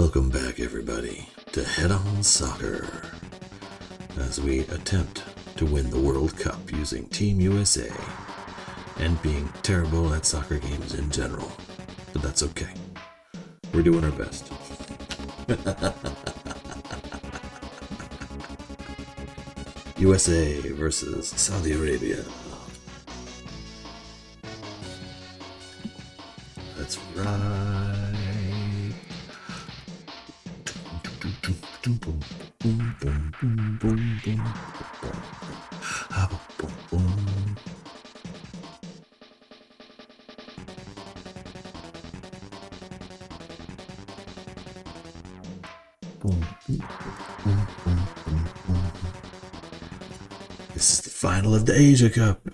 Welcome back, everybody, to Head On Soccer, as we attempt to win the World Cup using Team USA and being terrible at soccer games in general. But that's okay. We're doing our best. USA versus Saudi Arabia. That's right. This is the final of the Asia Cup.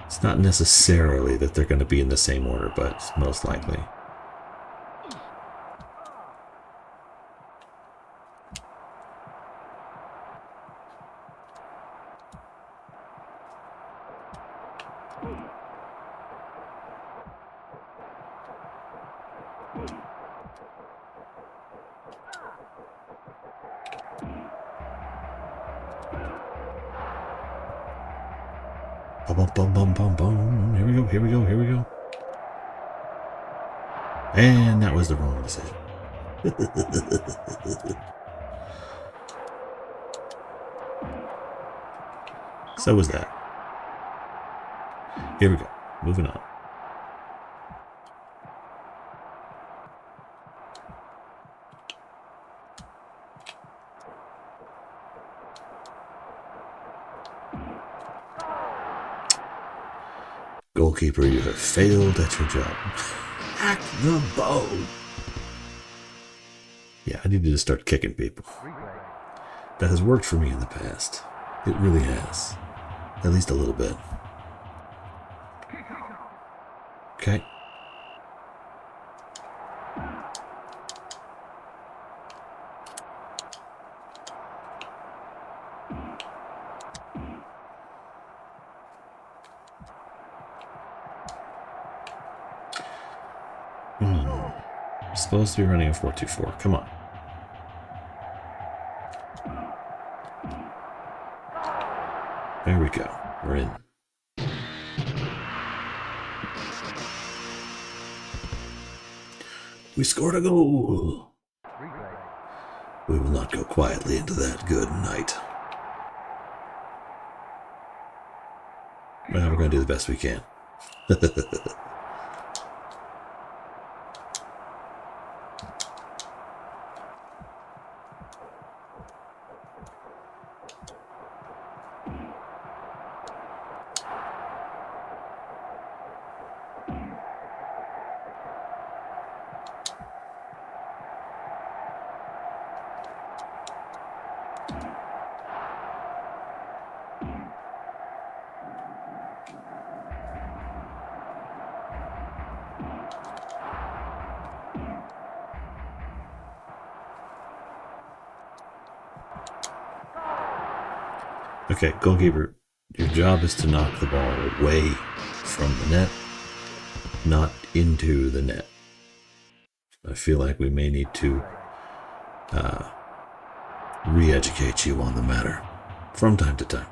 It's not necessarily that they're going to be in the same order, but it's most likely. Bum, bum, bum, bum. Here we go, here we go, here we go. And that was the wrong decision. So was that. Here we go. Moving on. Goalkeeper, you have failed at your job. Hack the ball. Yeah, I needed to start kicking people. That has worked for me in the past. It really has. At least a little bit. Okay. Supposed to be running a 4-2-4. Come on. There we go. We're in. We scored a goal. We will not go quietly into that good night. Well, we're going to do the best we can. Okay, goalkeeper, your job is to knock the ball away from the net, not into the net. I feel like we may need to re-educate you on the matter from time to time.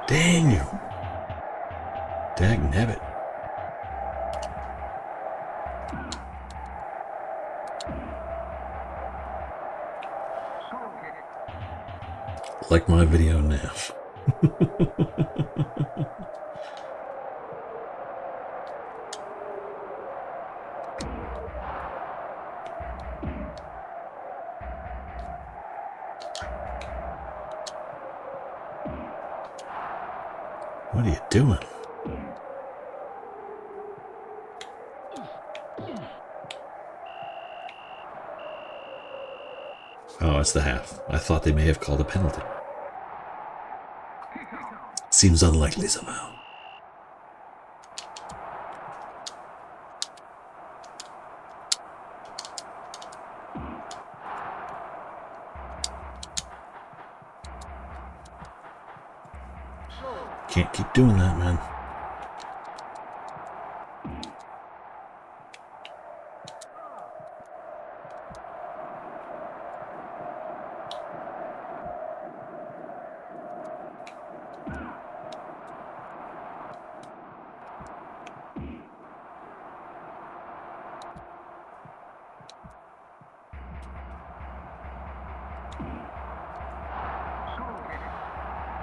Dang you. Dagnabbit. Like my video now. What are you doing? Oh, it's the half. I thought they may have called a penalty. Seems unlikely somehow. Can't keep doing that, man.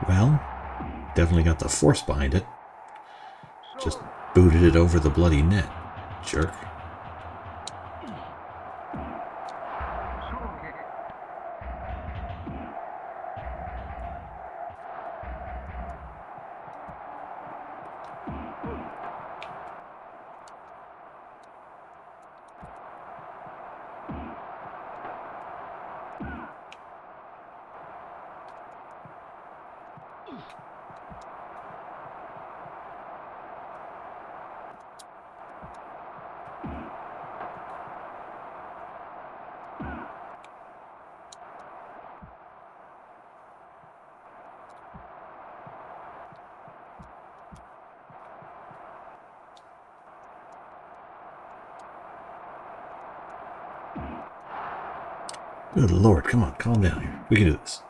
Well, definitely got the force behind it. Just booted it over the bloody net, jerk. Good Lord, come on, calm down here. We can do this.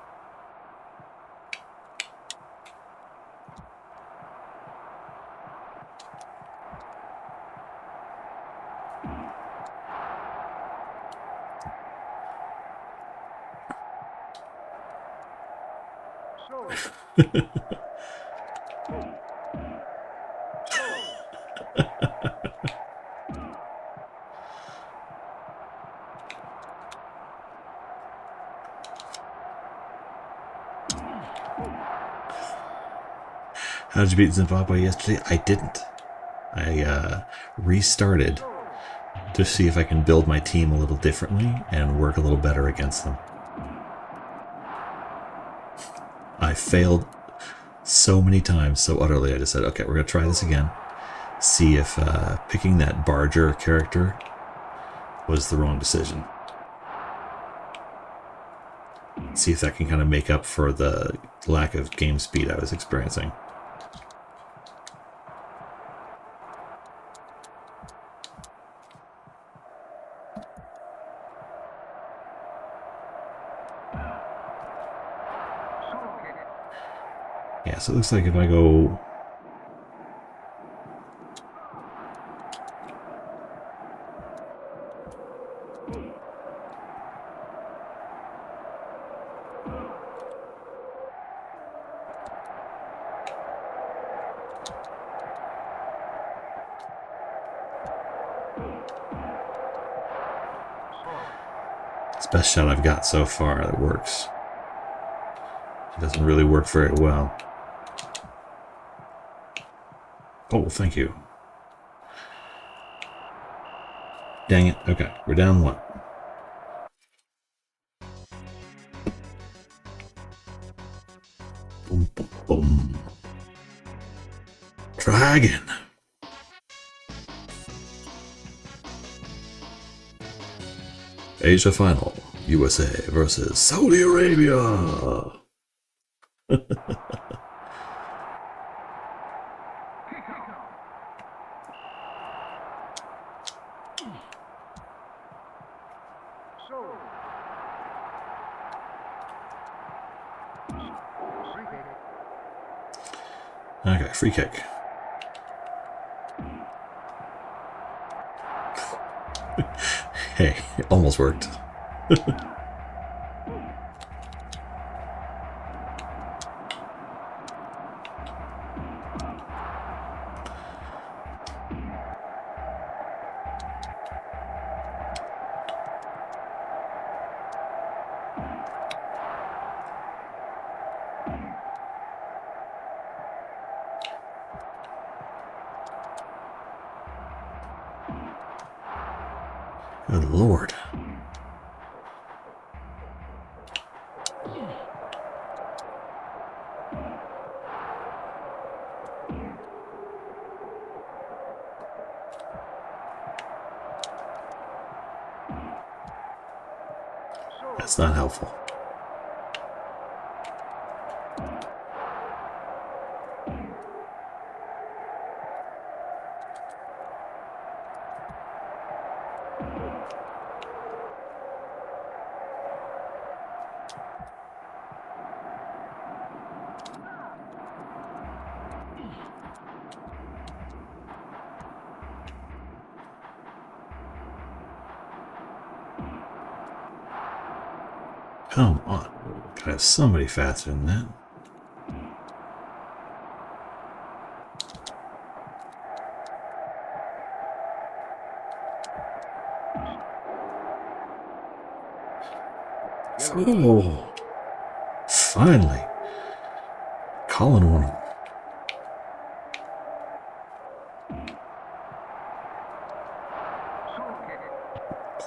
How did you beat Zimbabwe yesterday? I didn't. I restarted to see if I can build my team a little differently and work a little better against them. I failed so many times, so utterly. I just said, okay, we're going to try this again. See if picking that Barger character was the wrong decision. See if that can kind of make up for the lack of game speed I was experiencing. Yeah, so it looks like if I go... It's the best shot I've got so far that works. It doesn't really work very well. Oh, thank you. Dang it. Okay, we're down one. Boom, boom, boom. Try again. Asia Final. USA versus Saudi Arabia. Okay, free kick. Hey, it almost worked. Good Lord. That's not helpful. Come on. Gotta have somebody faster than that. Oh, finally. Calling one of them.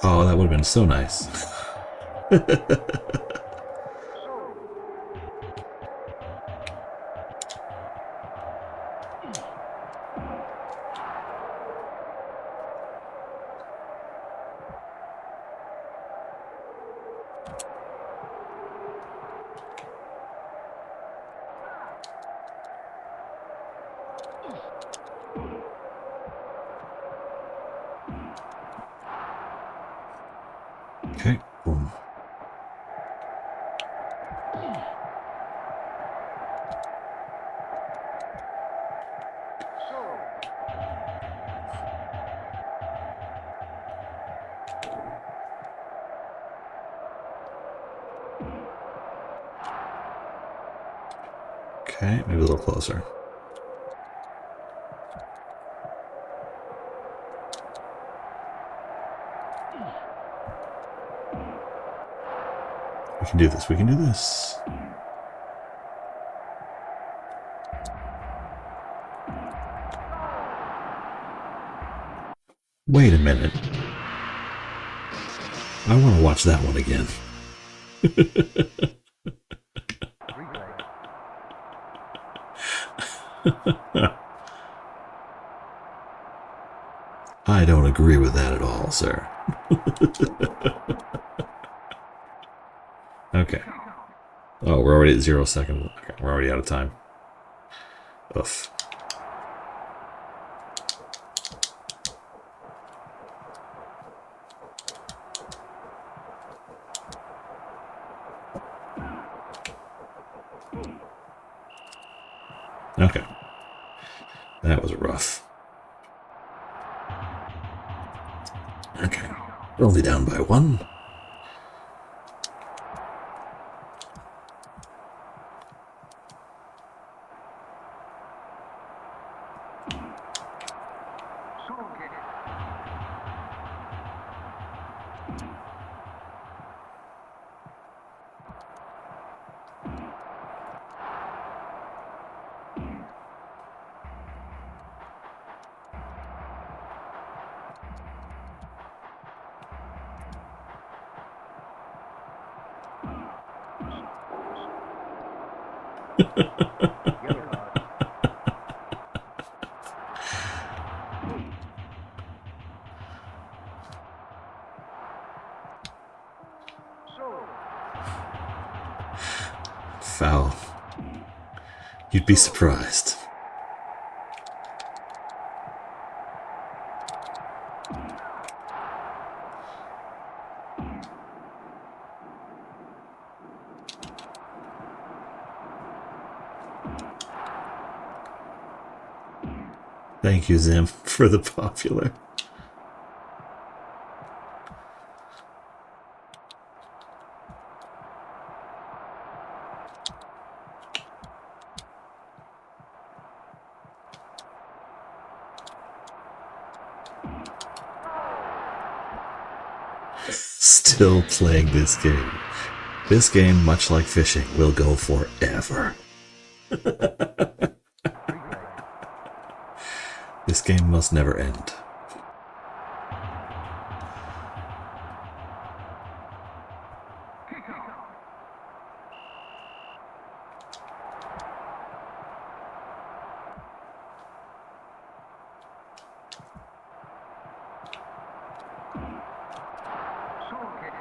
Oh, that would have been so nice. Okay, boom. Okay, maybe a little closer. We can do this, we can do this. Wait a minute. I want to watch that one again. I don't agree with that at all, sir. Okay. Oh, we're already at 0 seconds. Okay, we're already out of time. Oof. Okay. That was rough. Okay. We're only down by 1. Foul. You'd be surprised. Thank you, Zim, for the popular. Still playing this game. This game, much like fishing, will go forever. This game must never end.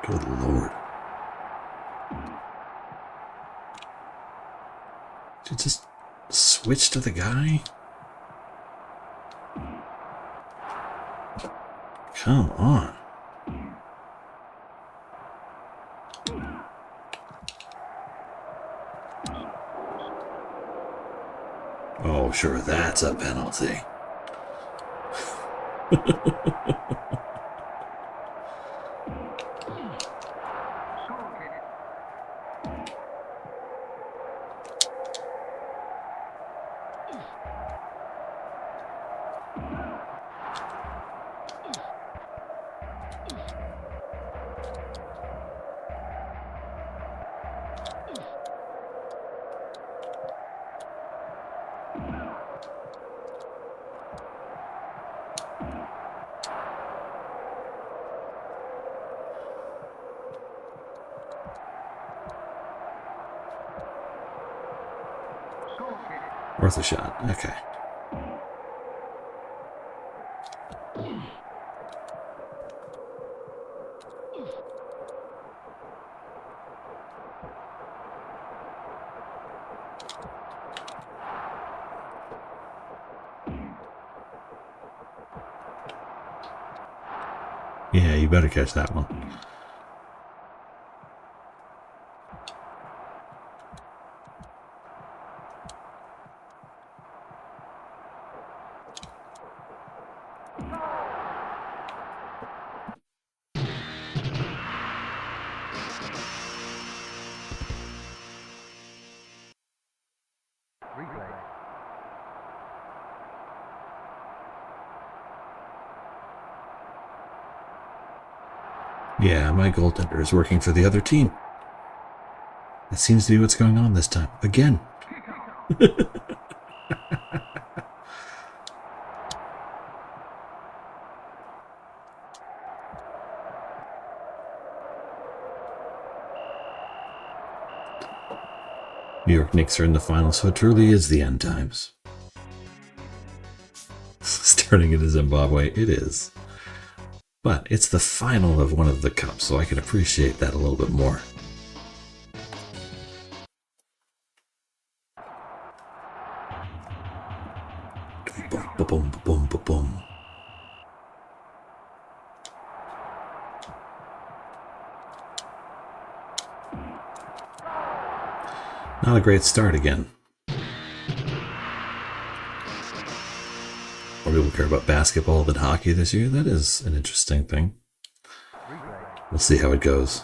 Good lord. Did you just switch to the guy? Come on. Oh, sure, that's a penalty. Worth a shot. Okay. Yeah, you better catch that one. Yeah, my goaltender is working for the other team. That seems to be what's going on this time. Again. New York Knicks are in the finals, so it truly is the end times. Starting in Zimbabwe, it is. But it's the final of one of the cups, so I can appreciate that a little bit more. Boom, boom, boom, boom, boom. Not a great start again. More people care about basketball than hockey this year. That is an interesting thing. We'll see how it goes.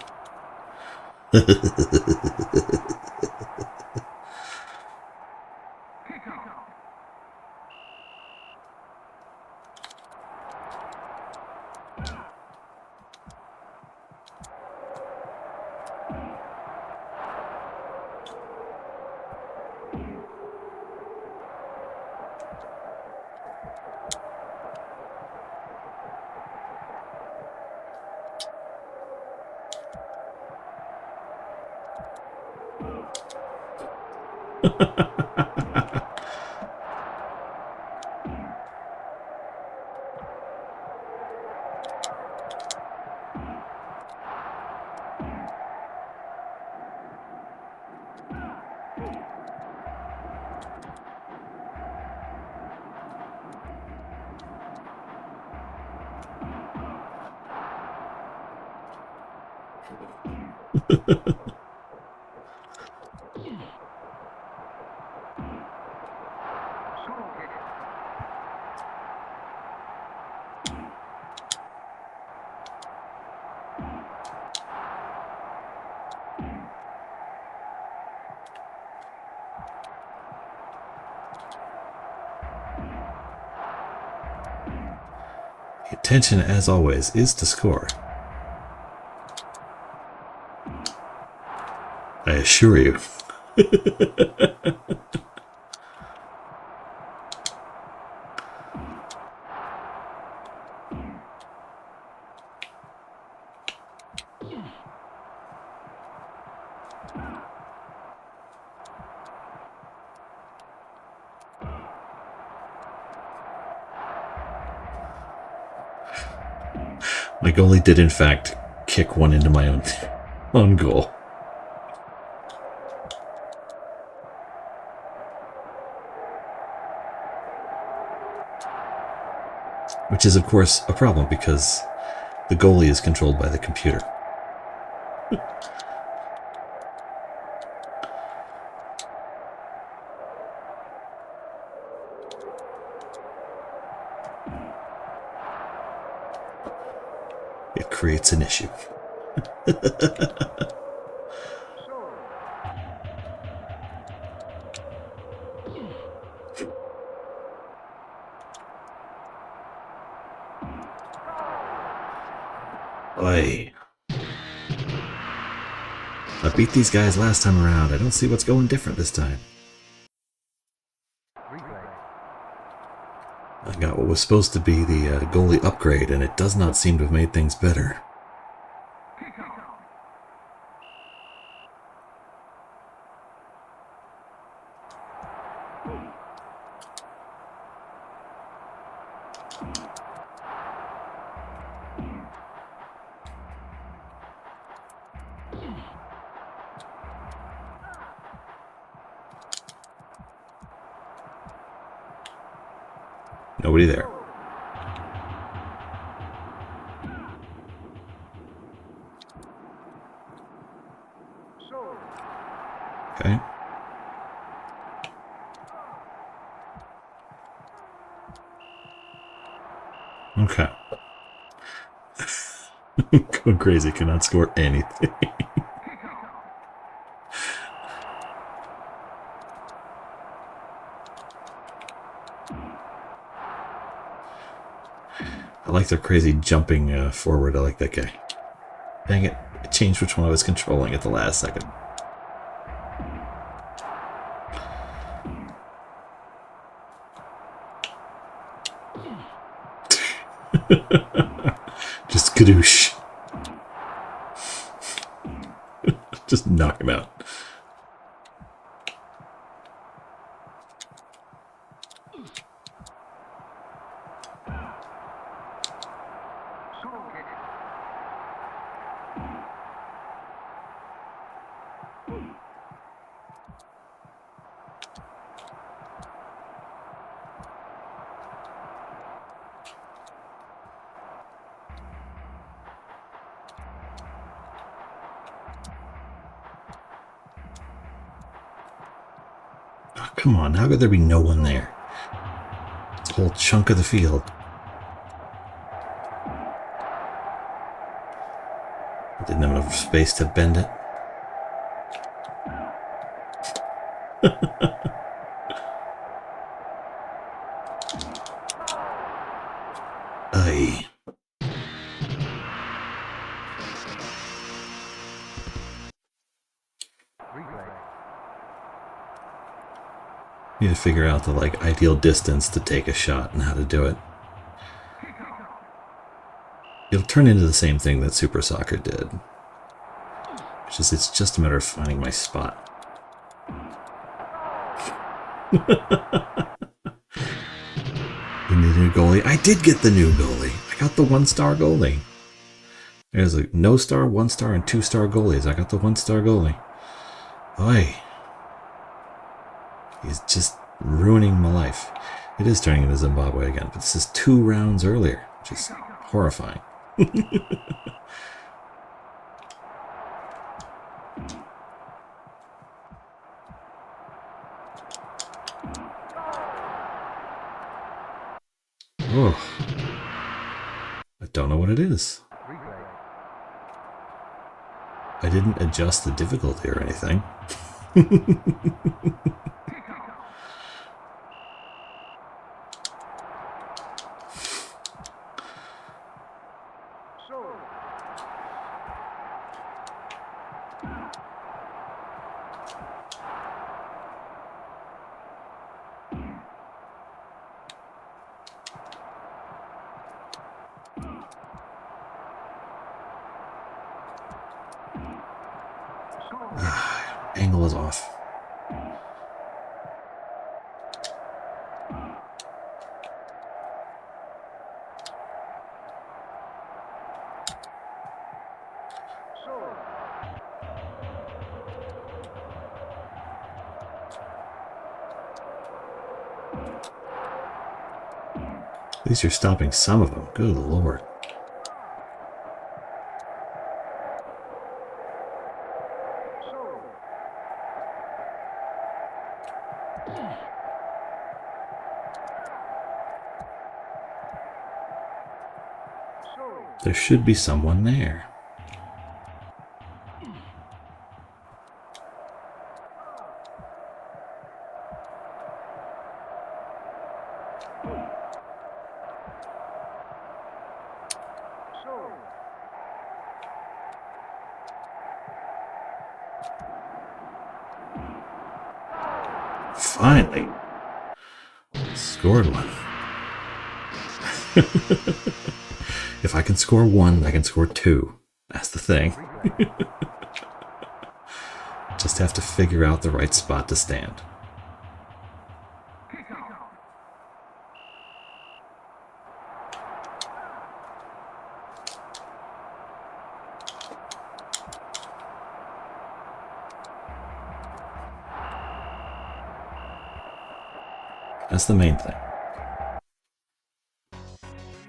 The intention, as always, is to score. I assure you. My goalie did, in fact, kick one into my own goal. Which is, of course, a problem because the goalie is controlled by the computer. It creates an issue. Oy. I beat these guys last time around. I don't see what's going different this time. I got what was supposed to be the goalie upgrade, and it does not seem to have made things better. Nobody there. Okay. Okay. Going crazy, cannot score anything. I like their crazy jumping forward. I like that guy. Dang it. I changed which one I was controlling at the last second. Just kadoosh. Just knock him out. Oh, come on, how could there be no one there? It's a whole chunk of the field. I didn't have enough space to bend it. Aye. Need to figure out the ideal distance to take a shot and how to do it. It'll turn into the same thing that Super Soccer did. It's just a matter of finding my spot. We need a new goalie. I did get the new goalie. I got the 1-star goalie. There's a no-star, 1-star, and 2-star goalies. I got the 1-star goalie. Oi. He's just ruining my life. It is turning into Zimbabwe again, but this is 2 rounds earlier, which is horrifying. Oh. I don't know what it is. I didn't adjust the difficulty or anything. Angle is off. At least you're stopping some of them. Good lord. There should be someone there. Finally. Scored one. If I can score one, I can score two. That's the thing. Just have to figure out the right spot to stand. That's the main thing.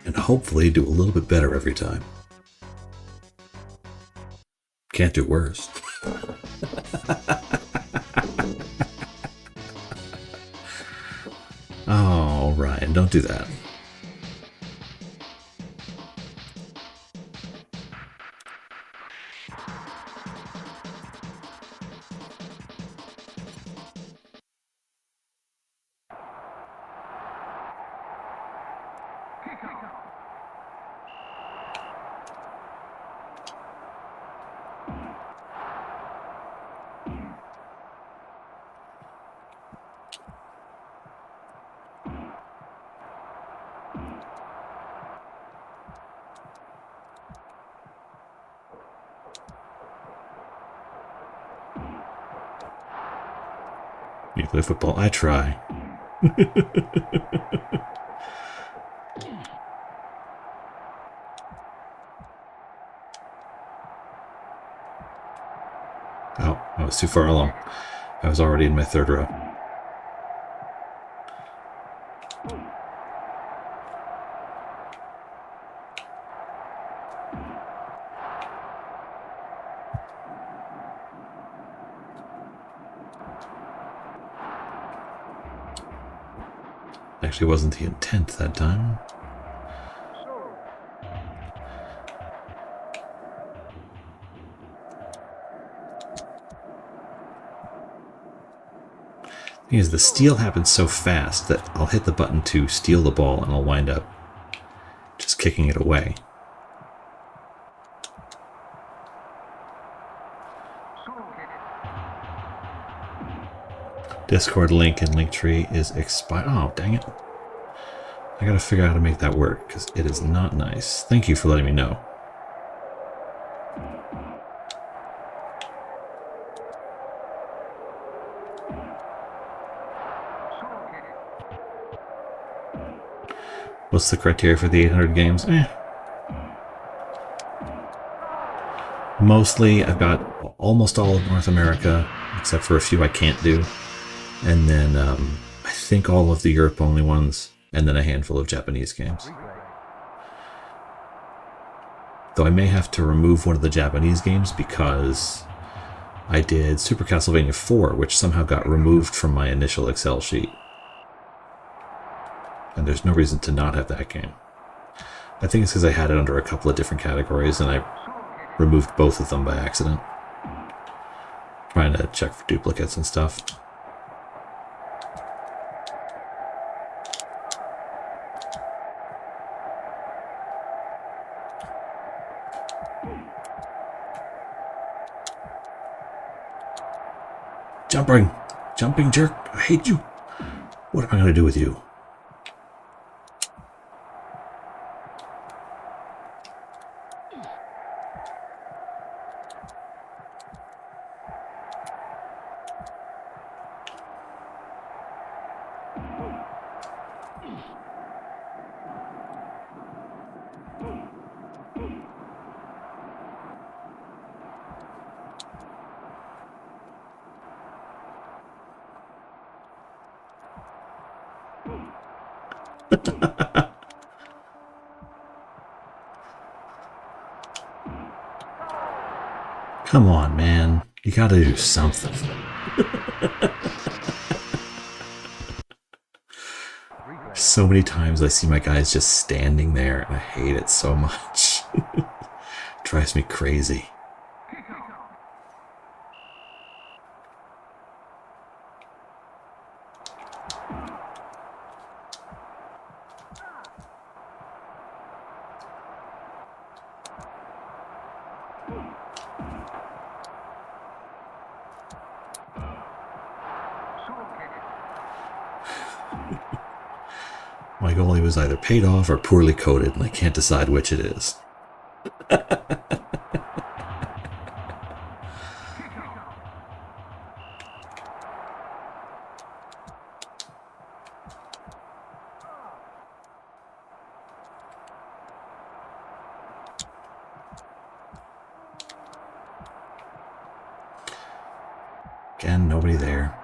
And hopefully do a little bit better every time. Can't do worse. Oh, Ryan, don't do that. You play football? I try. Oh, I was too far along. I was already in my third row. Actually wasn't the intent that time. The thing is, the steal happens so fast that I'll hit the button to steal the ball and I'll wind up just kicking it away. Discord link and Linktree is expired. Oh, dang it. I gotta figure out how to make that work, because it is not nice. Thank you for letting me know. What's the criteria for the 800 games? Mostly, I've got almost all of North America, except for a few I can't do. And then I think all of the Europe-only ones, and then a handful of Japanese games. Though I may have to remove one of the Japanese games because I did Super Castlevania 4, which somehow got removed from my initial Excel sheet. And there's no reason to not have that game. I think it's because I had it under a couple of different categories and I removed both of them by accident. Trying to check for duplicates and stuff. Jumping jerk, I hate you. What am I going to do with you? Come on, man. You gotta do something. So many times I see my guys just standing there and I hate it so much. Drives me crazy. My goalie was either paid off or poorly coded, and I can't decide which it is. Again, nobody there.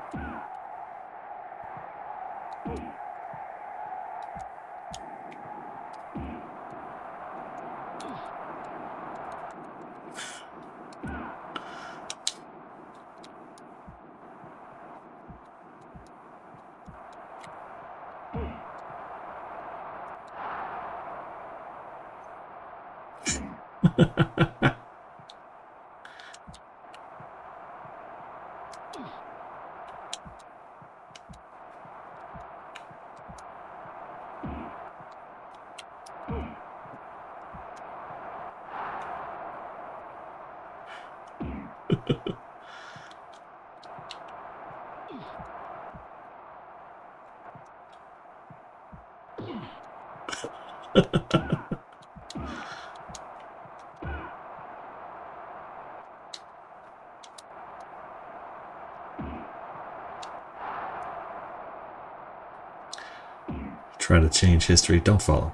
Try to change history. Don't follow.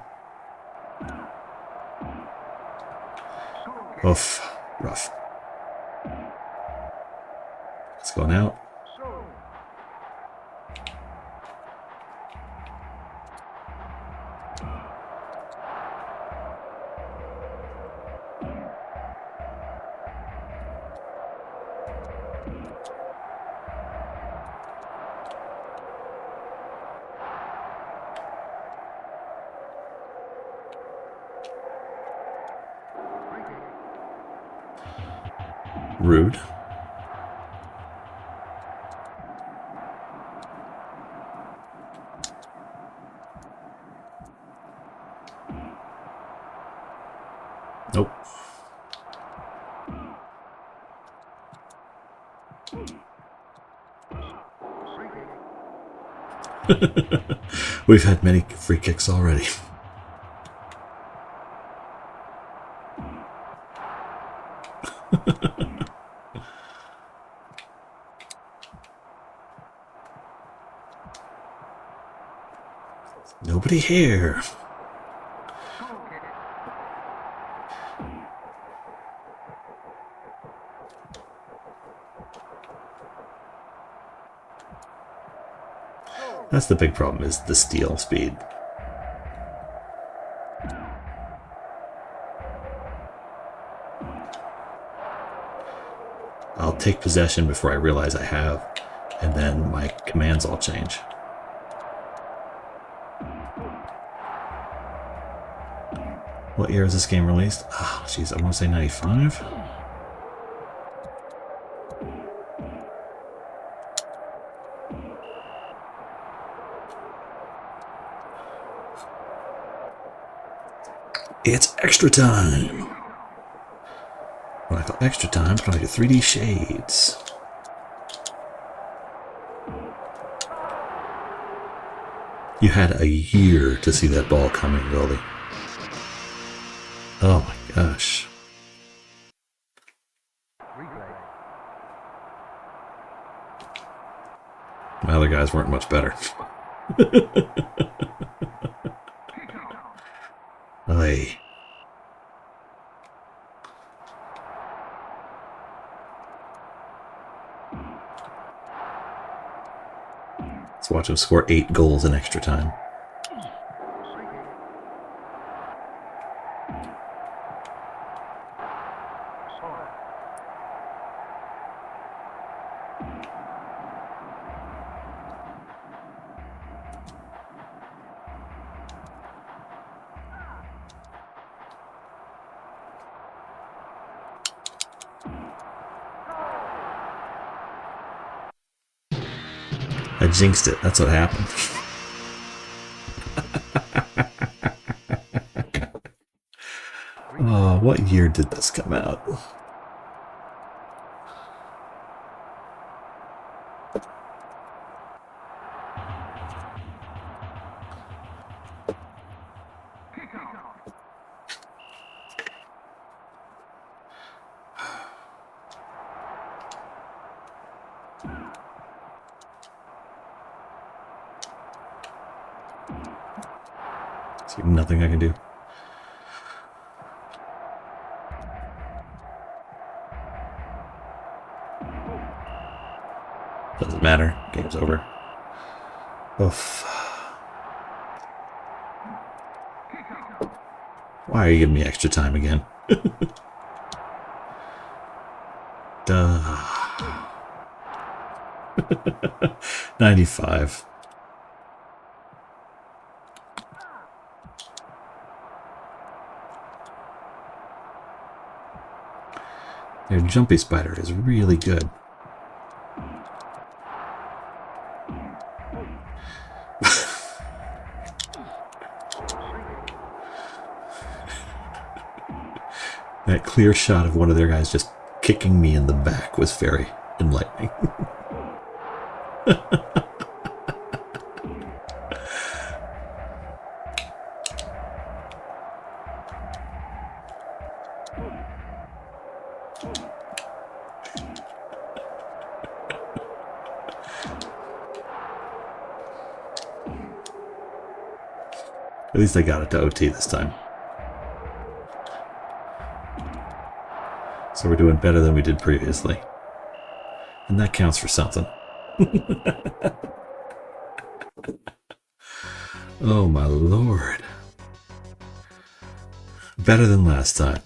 Oof. Rough. It's going out. Rude. Nope. We've had many free kicks already. Nobody here. That's the big problem, is the steal speed. I'll take possession before I realize I have, and then my commands all change. What year is this game released? Oh, jeez, I want to say 95? It's extra time! When I call extra time, it's like 3D shades. You had a year to see that ball coming, goalie. Oh my gosh. My other guys weren't much better. Aye. Let's watch him score 8 goals in extra time. I jinxed it. That's what happened. Oh, what year did this come out? There's nothing I can do. Doesn't matter. Game's over. Oof. Why are you giving me extra time again? Duh. 95. Their jumpy spider is really good. That clear shot of one of their guys just kicking me in the back was very enlightening. At least I got it to OT this time. So we're doing better than we did previously. And that counts for something. Oh my lord. Better than last time.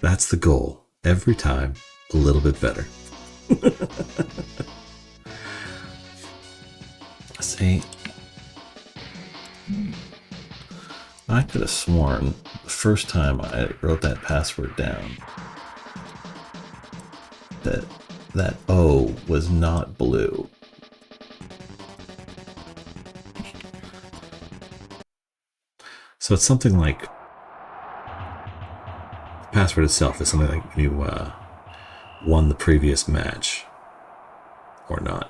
That's the goal. Every time, a little bit better. See, I could have sworn the first time I wrote that password down that O was not blue. So it's something like, the password itself is something like you won the previous match or not.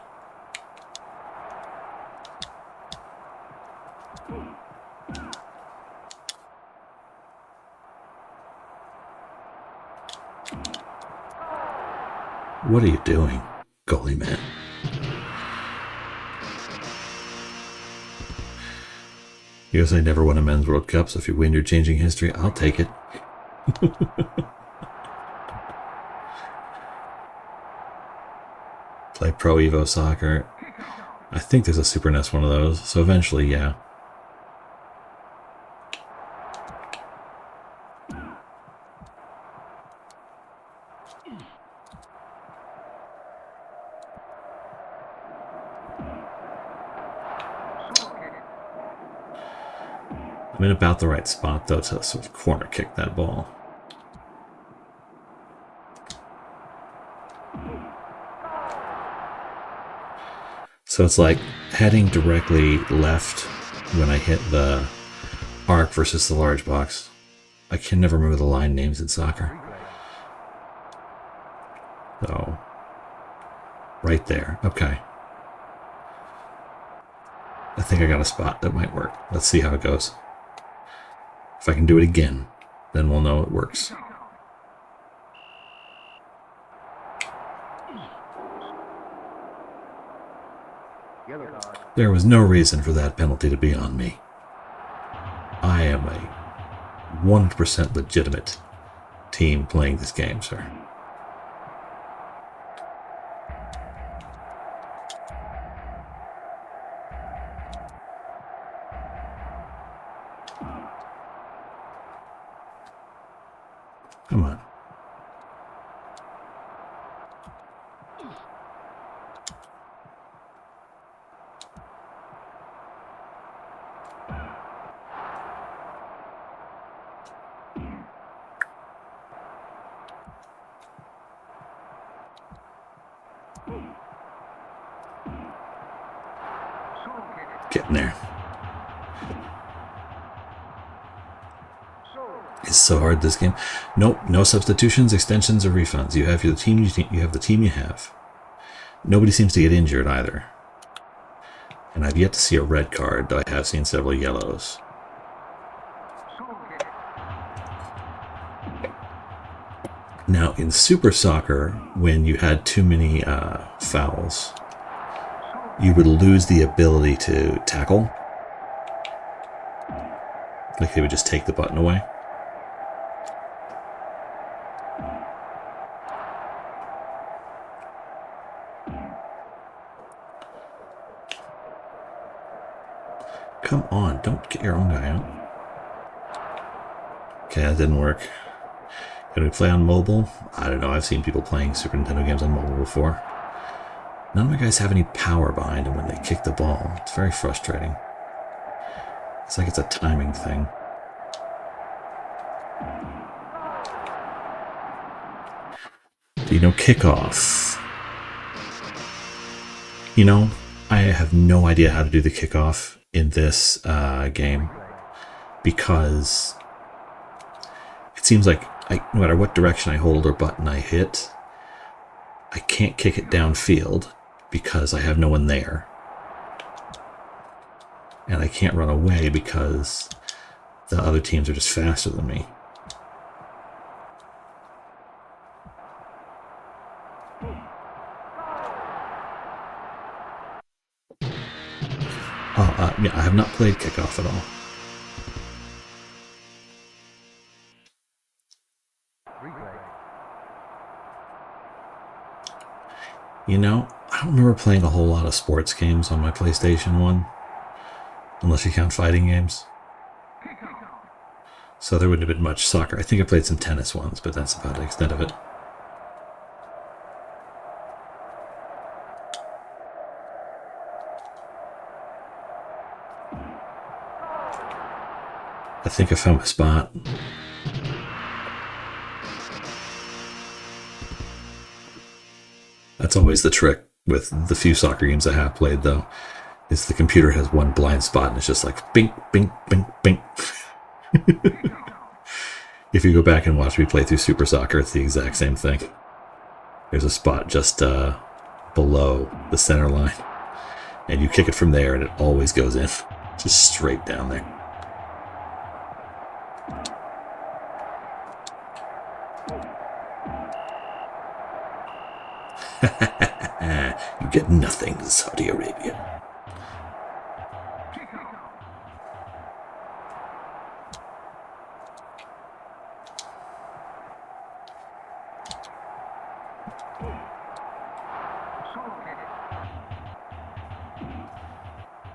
What are you doing, goalie man? USA never won a men's World Cup, so if you win, you're changing history. I'll take it. Play Pro Evo Soccer. I think there's a Super NES one of those, so eventually, yeah. I'm in about the right spot, though, to sort of corner kick that ball. So it's like heading directly left when I hit the arc versus the large box. I can never remember the line names in soccer. So, right there. Okay. I think I got a spot that might work. Let's see how it goes. If I can do it again, then we'll know it works. There was no reason for that penalty to be on me. I am a 100% legitimate team playing this game, sir. Come on. Getting there. It's so hard, this game. Nope, no substitutions, extensions, or refunds. You have your team. You have the team you have. Nobody seems to get injured either. And I've yet to see a red card, though I have seen several yellows. Now, in Super Soccer, when you had too many fouls, you would lose the ability to tackle. Like they would just take the button away. Come on, don't get your own guy out. Okay, that didn't work. Can we play on mobile? I don't know, I've seen people playing Super Nintendo games on mobile before. None of my guys have any power behind them when they kick the ball. It's very frustrating. It's like it's a timing thing. You know, kickoff. You know, I have no idea how to do the kickoff in this game because it seems like no matter what direction I hold or button I hit, I can't kick it downfield because I have no one there. And I can't run away because the other teams are just faster than me. Yeah, I have not played kickoff at all. You know, I don't remember playing a whole lot of sports games on my PlayStation 1, unless you count fighting games. So there wouldn't have been much soccer. I think I played some tennis ones, but that's about the extent of it. I think I found my spot. That's always the trick with the few soccer games I have played, though, is the computer has one blind spot and it's just like bink, bink, bink, bink. If you go back and watch me play through Super Soccer, it's the exact same thing. There's a spot just below the center line, and you kick it from there and it always goes in, just straight down there. You get nothing, Saudi Arabia.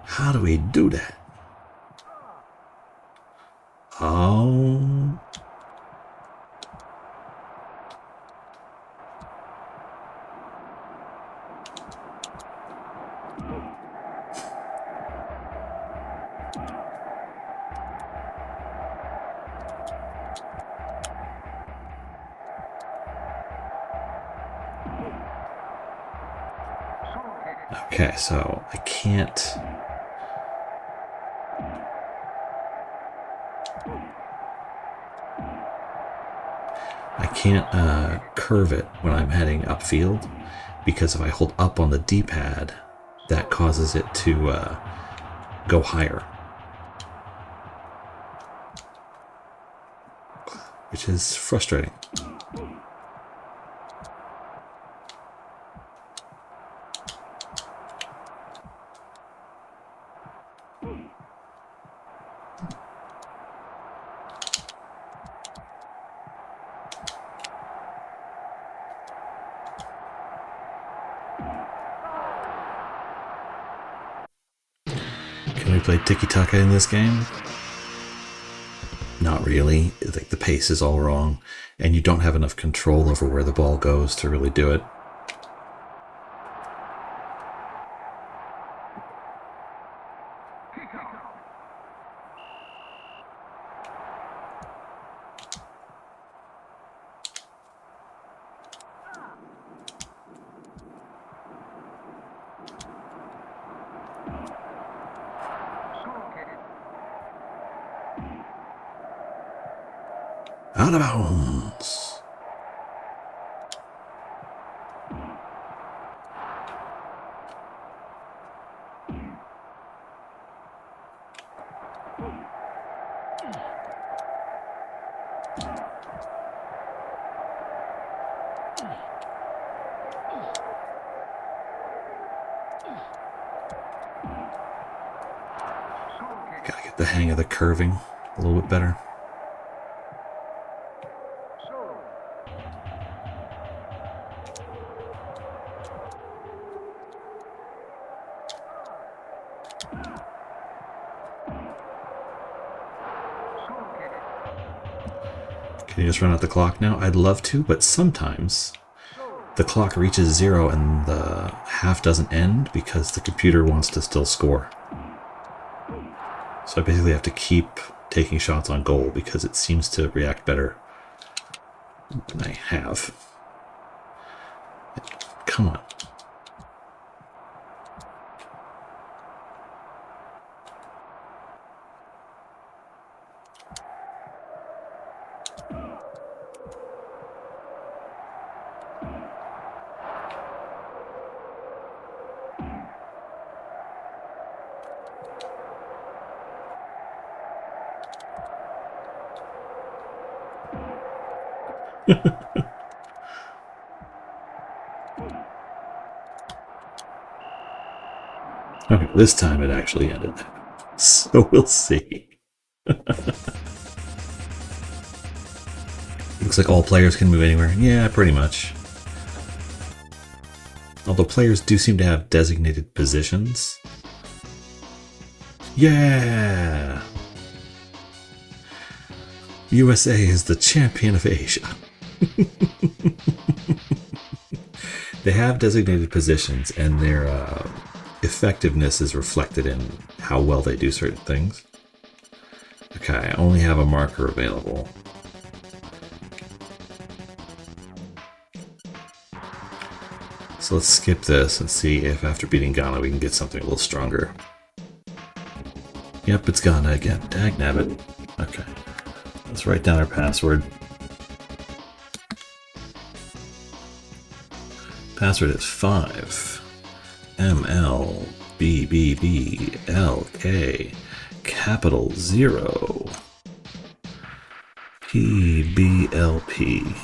How do we do that? Oh. Okay, so I can't... curve it when I'm heading upfield, because if I hold up on the D-pad, that causes it to go higher, which is frustrating. Can we play tiki-taka in this game? Not really. Like, the pace is all wrong, and you don't have enough control over where the ball goes to really do it. Out of bounds. Gotta get the hang of the curving a little bit better. Can you just run out the clock now? I'd love to, but sometimes the clock reaches 0 and the half doesn't end because the computer wants to still score. So I basically have to keep taking shots on goal because it seems to react better than I have. Come on. Okay, this time it actually ended. So we'll see. Looks like all players can move anywhere. Yeah, pretty much. Although players do seem to have designated positions. Yeah! USA is the champion of Asia. They have designated positions, and their effectiveness is reflected in how well they do certain things. Okay, I only have a marker available. So let's skip this and see if after beating Ghana we can get something a little stronger. Yep, it's Ghana again. Dagnabbit. Okay. Let's write down our password. Password is 5 MLBBBLK capital 0 PBLP.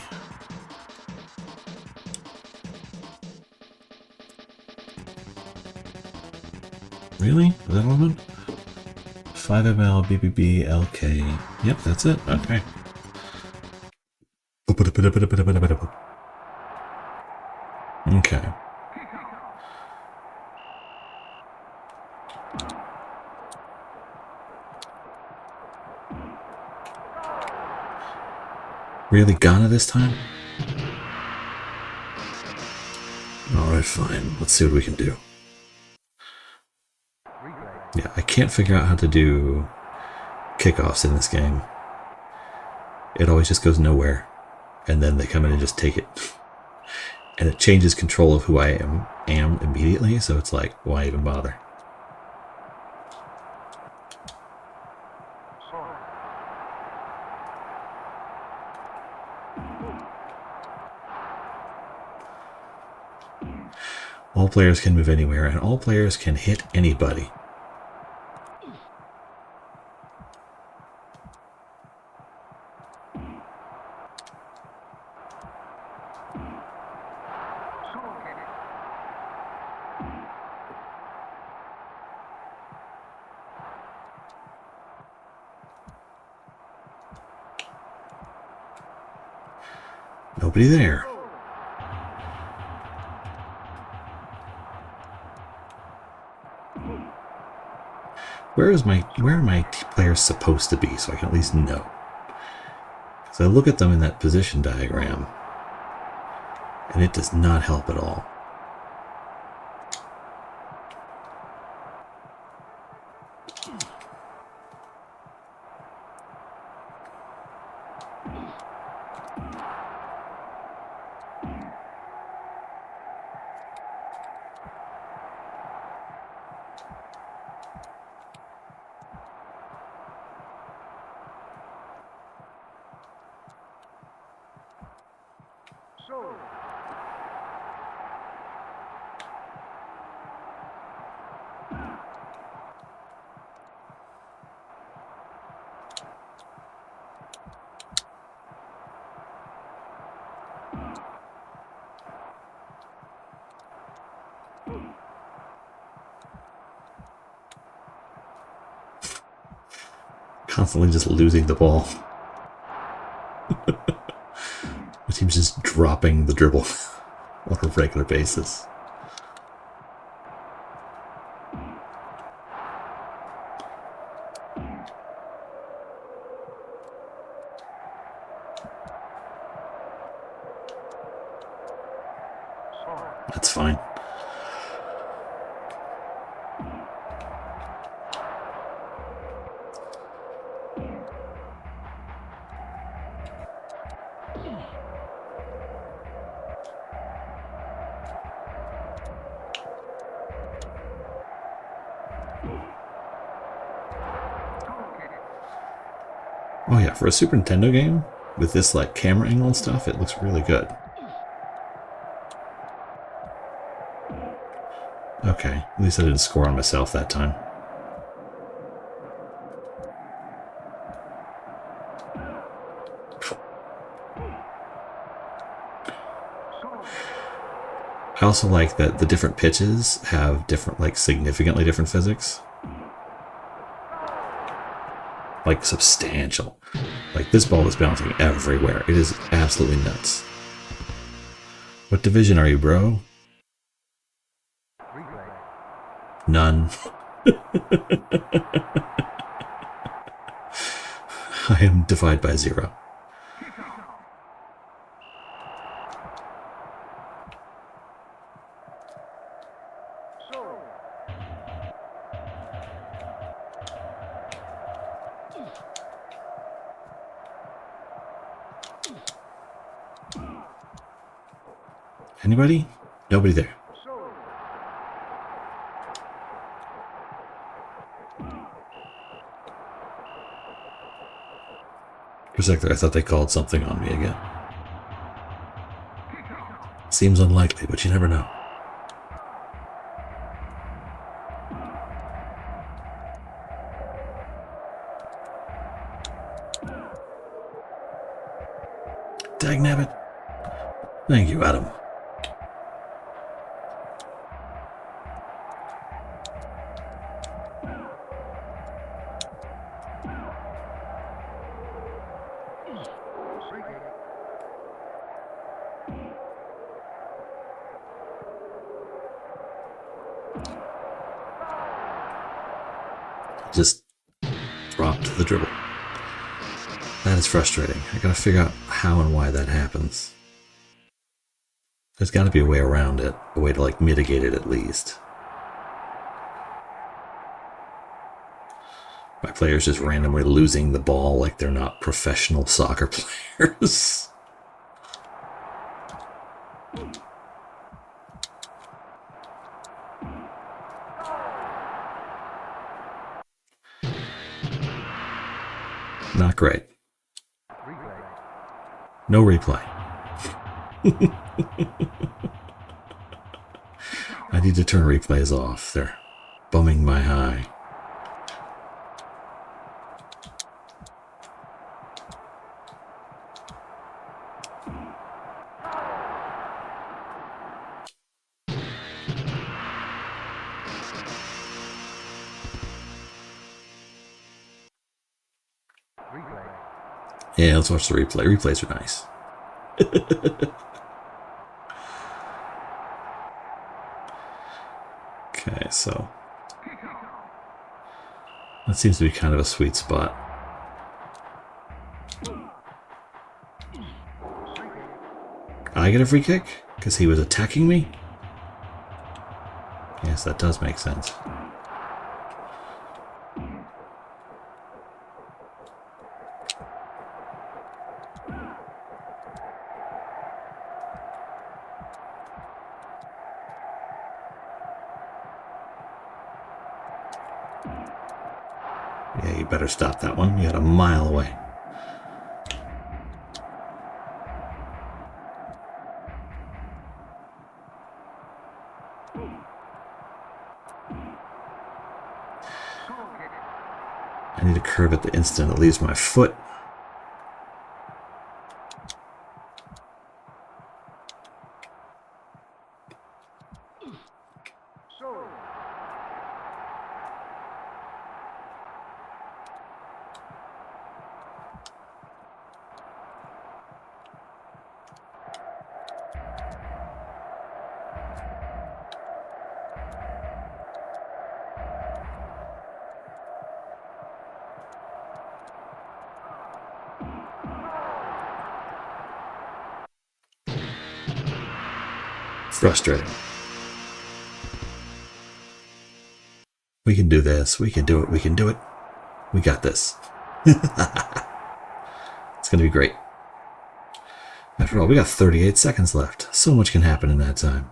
Really? Is that all of it? 5MLBBBLK. Yep, that's it. Okay. Okay. Really Ghana this time? Alright, fine. Let's see what we can do. Yeah, I can't figure out how to do kickoffs in this game. It always just goes nowhere. And then they come in and just take it. And it changes control of who I am immediately, so it's like, why even bother? All players can move anywhere, and all players can hit anybody. Nobody there. Where are my players supposed to be so I can at least know? Because I look at them in that position diagram, and it does not help at all. Constantly just losing the ball. The team's just dropping the dribble on a regular basis. That's fine. Oh yeah, for a Super Nintendo game, with this like camera angle and stuff, it looks really good. Okay, at least I didn't score on myself that time. I also like that the different pitches have different, like significantly different physics. Like substantial. Like this ball is bouncing everywhere. It is absolutely nuts. What division are you, bro? None. I am divided by 0. Anybody? Nobody there. For a second, I thought they called something on me again. Seems unlikely, but you never know. Dagnabbit. Thank you, Adam. Just dropped the dribble. That is frustrating. I gotta figure out how and why that happens. There's gotta be a way around it, a way to like mitigate it at least. My players just randomly losing the ball like they're not professional soccer players. Not great. No replay. I need to turn replays off. They're bumming my high. Yeah, let's watch the replay. Replays are nice. Okay, so that seems to be kind of a sweet spot. I get a free kick? Because he was attacking me? Yes, that does make sense. Yeah, you better stop that one. You got a mile away. I need to curve at the instant it leaves my foot. Frustrating. We can do this. We can do it. We can do it. We got this. It's going to be great. After all, we got 38 seconds left. So much can happen in that time.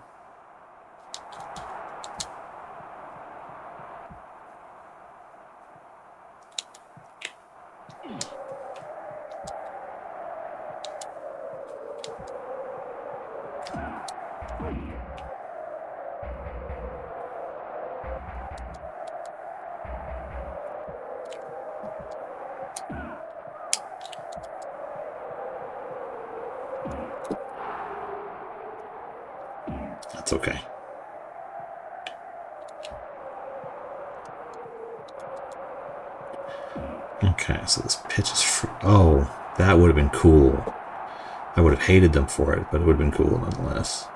That's okay. Okay, so this pitch is oh, that would have been cool. I would have hated them for it, but it would have been cool nonetheless.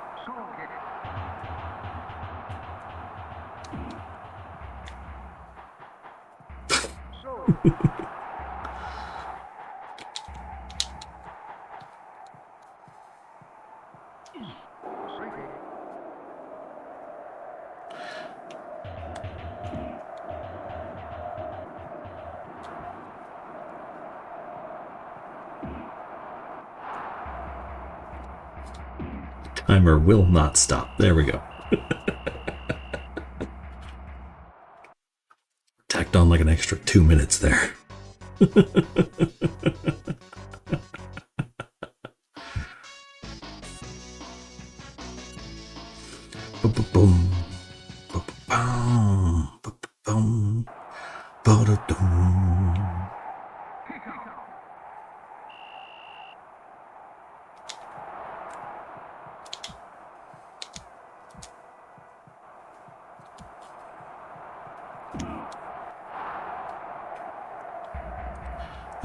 Timer will not stop. There we go. Tacked on like an extra 2 minutes there. Boom. Boom.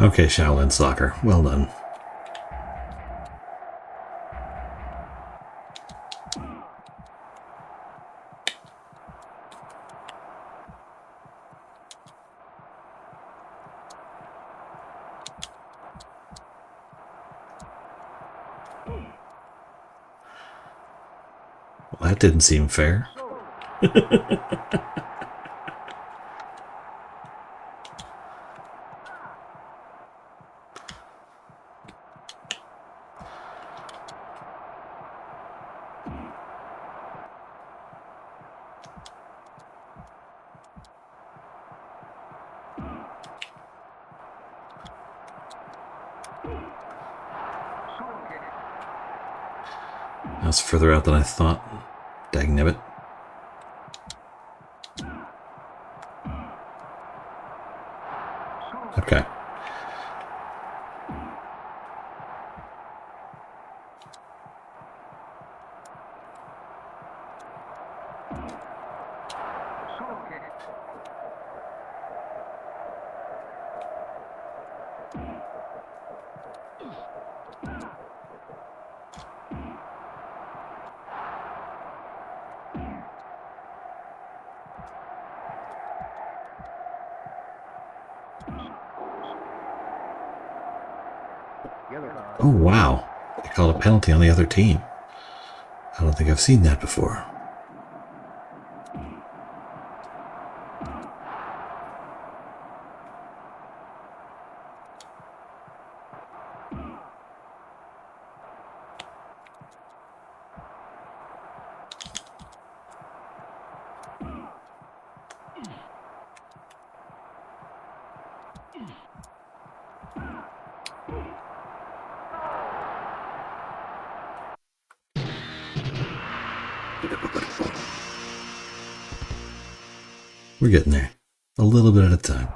Okay, Shaolin Soccer. Well done. Well, that didn't seem fair. That's further out than I thought. Dagnabbit. Okay. Oh, wow. They called a penalty on the other team. I don't think I've seen that before. We're getting there. A little bit at a time.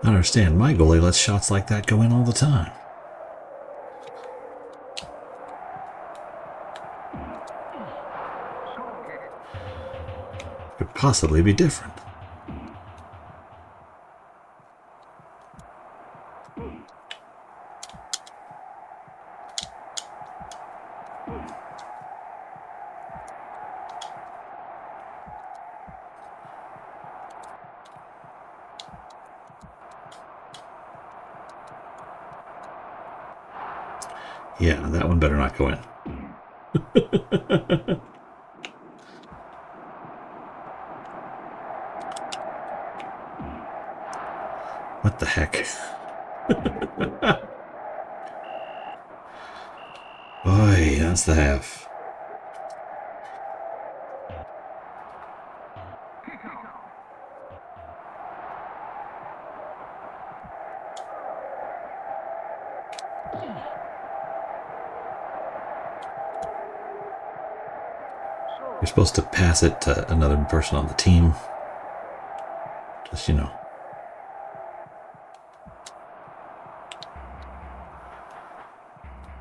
I don't understand. My goalie lets shots like that go in all the time. Could possibly be different. Yeah, that one better not go in. What the heck? Boy, that's the half. You're supposed to pass it to another person on the team. Just, you know.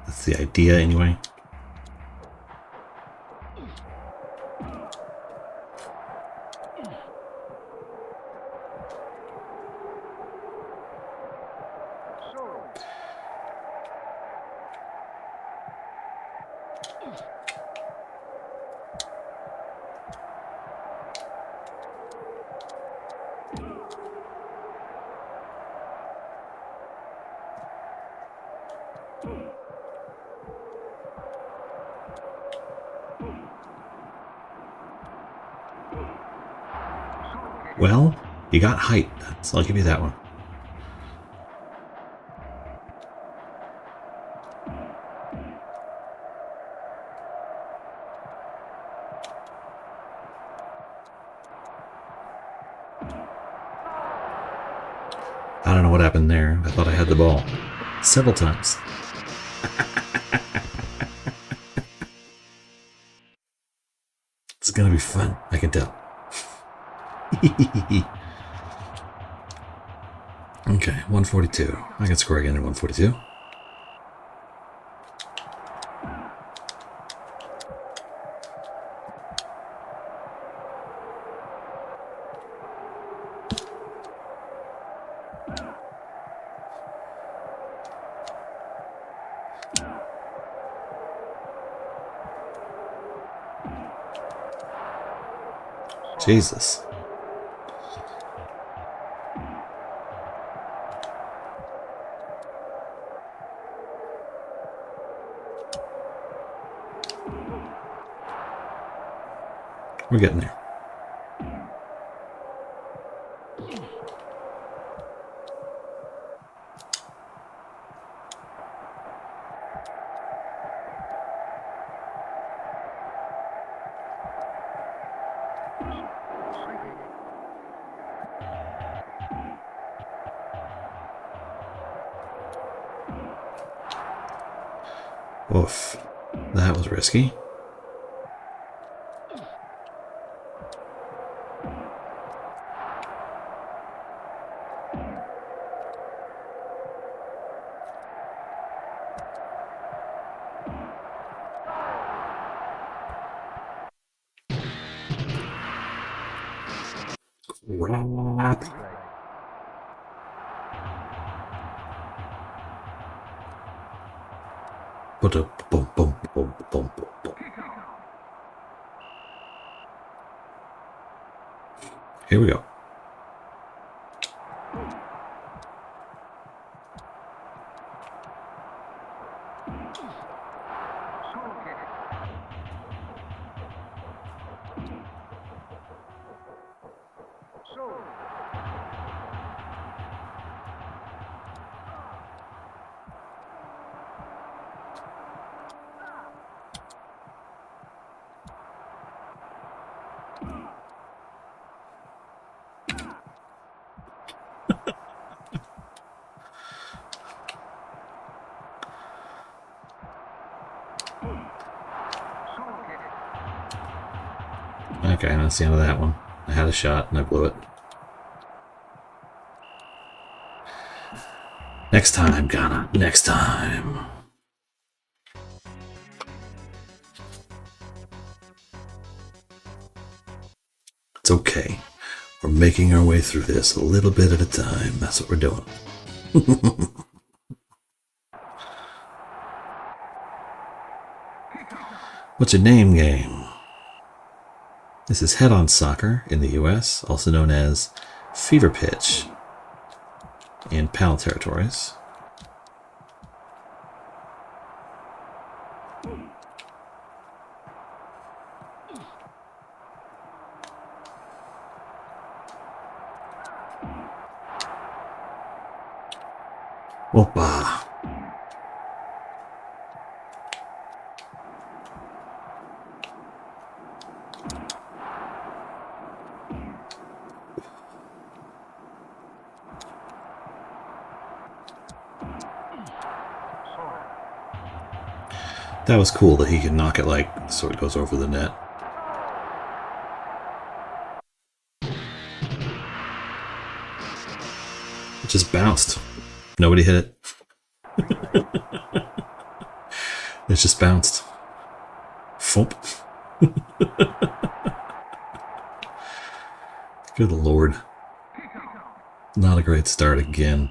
That's the idea, anyway. Well, you got height, so I'll give you that one. I don't know what happened there. I thought I had the ball several times. It's gonna be fun, I can tell. Okay, 142. I can score again at 142. Jesus. We're getting there. Oof. That was risky. Crap. Boom, boom, boom, boom, boom. Here we go. Okay, that's the end of that one. I had a shot and I blew it. Next time, Ghana. Next time. It's okay. We're making our way through this a little bit at a time. That's what we're doing. What's your name, game? This is head-on soccer in the US, also known as fever pitch in PAL territories. Whoopah. That was cool that he could knock it like so it goes over the net. It just bounced. Nobody hit it. It just bounced. Thump. Good Lord. Not a great start again.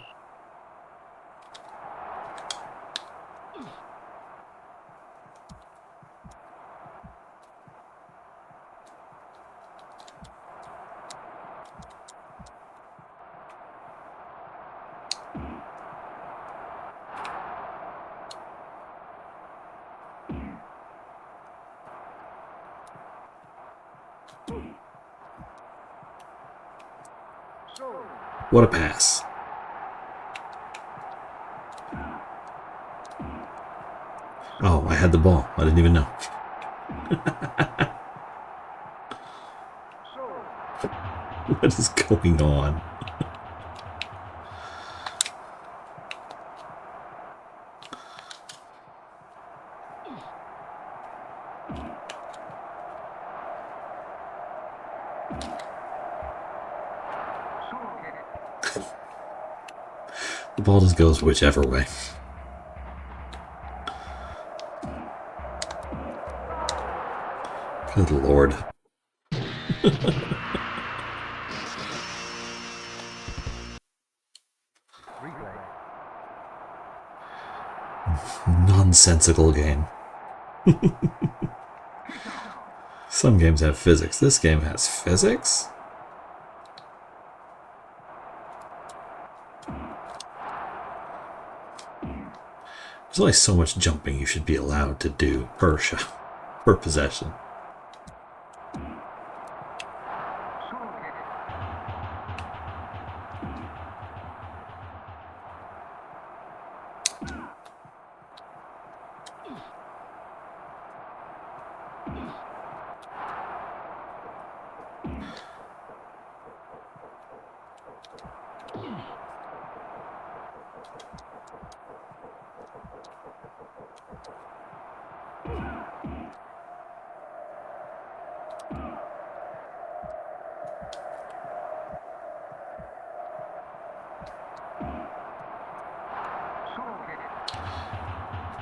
What a pass. Oh, I had the ball. I didn't even know. What is going on? The ball just goes whichever way. Good Lord. Nonsensical game. Some games have physics. This game has physics? There's only so much jumping you should be allowed to do per possession.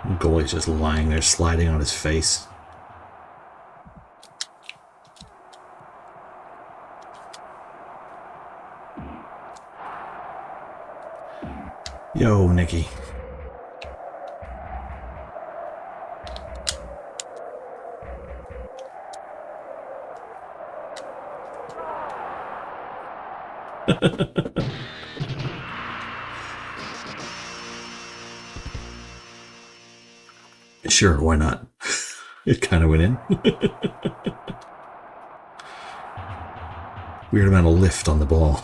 The goalie's just lying there, sliding on his face. Yo, Nicky. Sure, why not? It kind of went in. Weird amount of lift on the ball.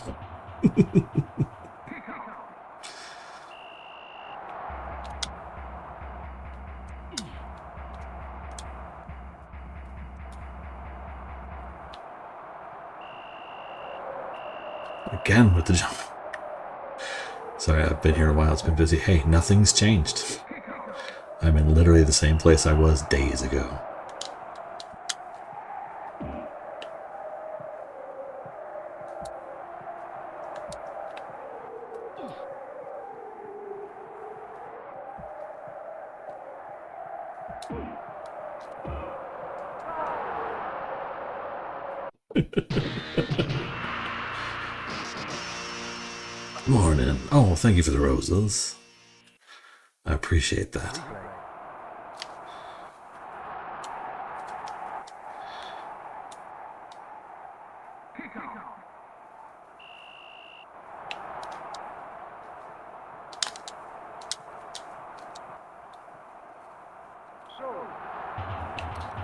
Again with the jump. Sorry, I've been here a while. It's been busy. Hey, nothing's changed. I'm in literally the same place I was days ago. Morning. Oh, thank you for the roses. I appreciate that.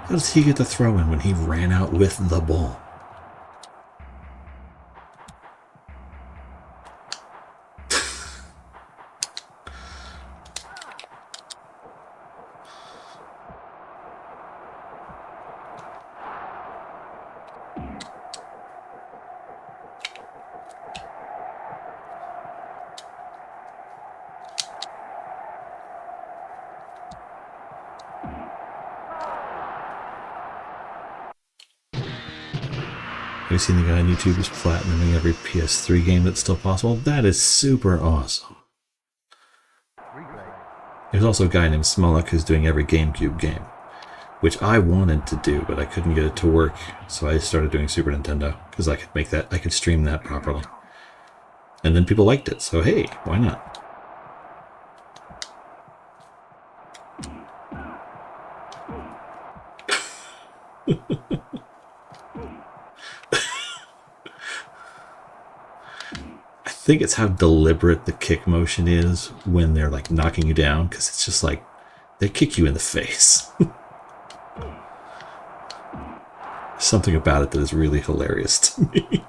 How does he get the throw in when he ran out with the ball? Have you seen the guy on YouTube who's platinuming every PS3 game that's still possible? That is super awesome. There's also a guy named Smolak who's doing every GameCube game, which I wanted to do, but I couldn't get it to work, so I started doing Super Nintendo, because I could make that, I could stream that properly. And then people liked it, so hey, why not? I think it's how deliberate the kick motion is when they're like knocking you down, because it's just like they kick you in the face. Something about it that is really hilarious to me.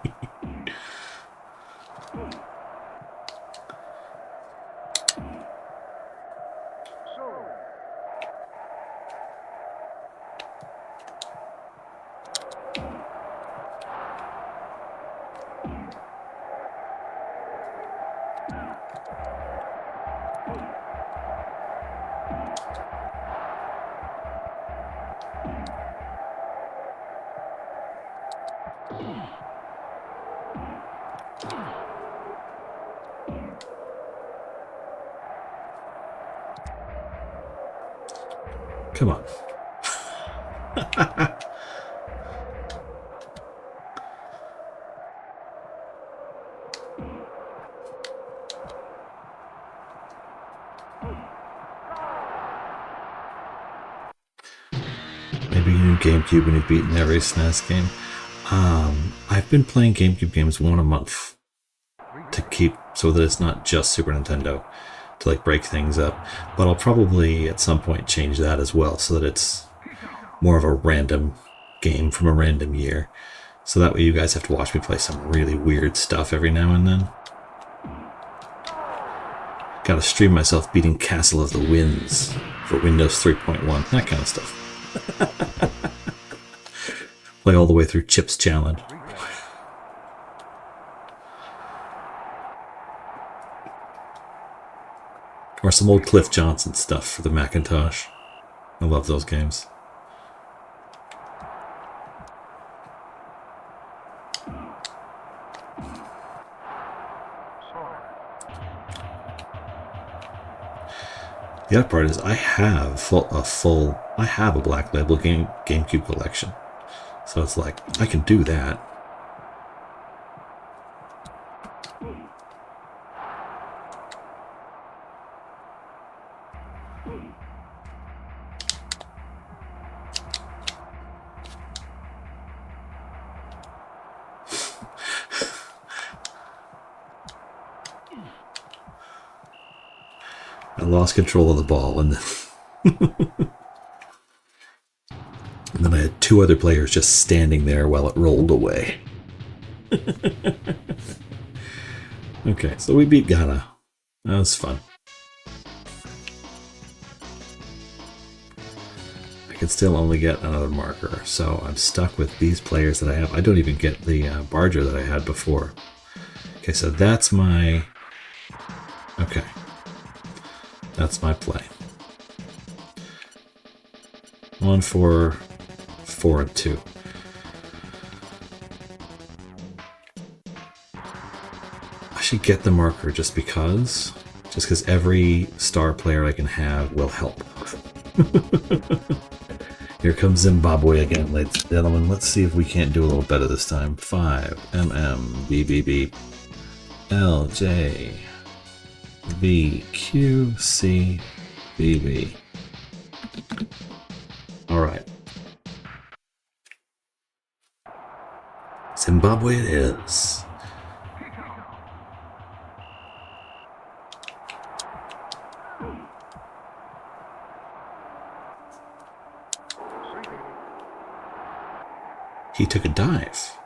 Come on. Maybe you knew GameCube when you've beaten every SNES game. I've been playing GameCube games one a month to keep so that it's not just Super Nintendo, to like break things up. But I'll probably at some point change that as well so that it's more of a random game from a random year. So that way you guys have to watch me play some really weird stuff every now and then. Gotta stream myself beating Castle of the Winds for Windows 3.1, that kind of stuff. Play all the way through Chip's Challenge. Or some old Cliff Johnson stuff for the Macintosh. I love those games. The other part is I have a Black Label GameCube collection. So it's like, I can do that. I lost control of the ball, and then I had two other players just standing there while it rolled away. Okay, so we beat Ghana. That was fun. I can still only get another marker, so I'm stuck with these players that I have. I don't even get the Barger that I had before. Okay, so that's my... Okay. That's my play. 1, 4, 4, and 2. I should get the marker just because every star player I can have will help. Here comes Zimbabwe again, ladies and gentlemen. Let's see if we can't do a little better this time. 5 B B B L J V Q C B B. All right. Zimbabwe it is. He took a dive.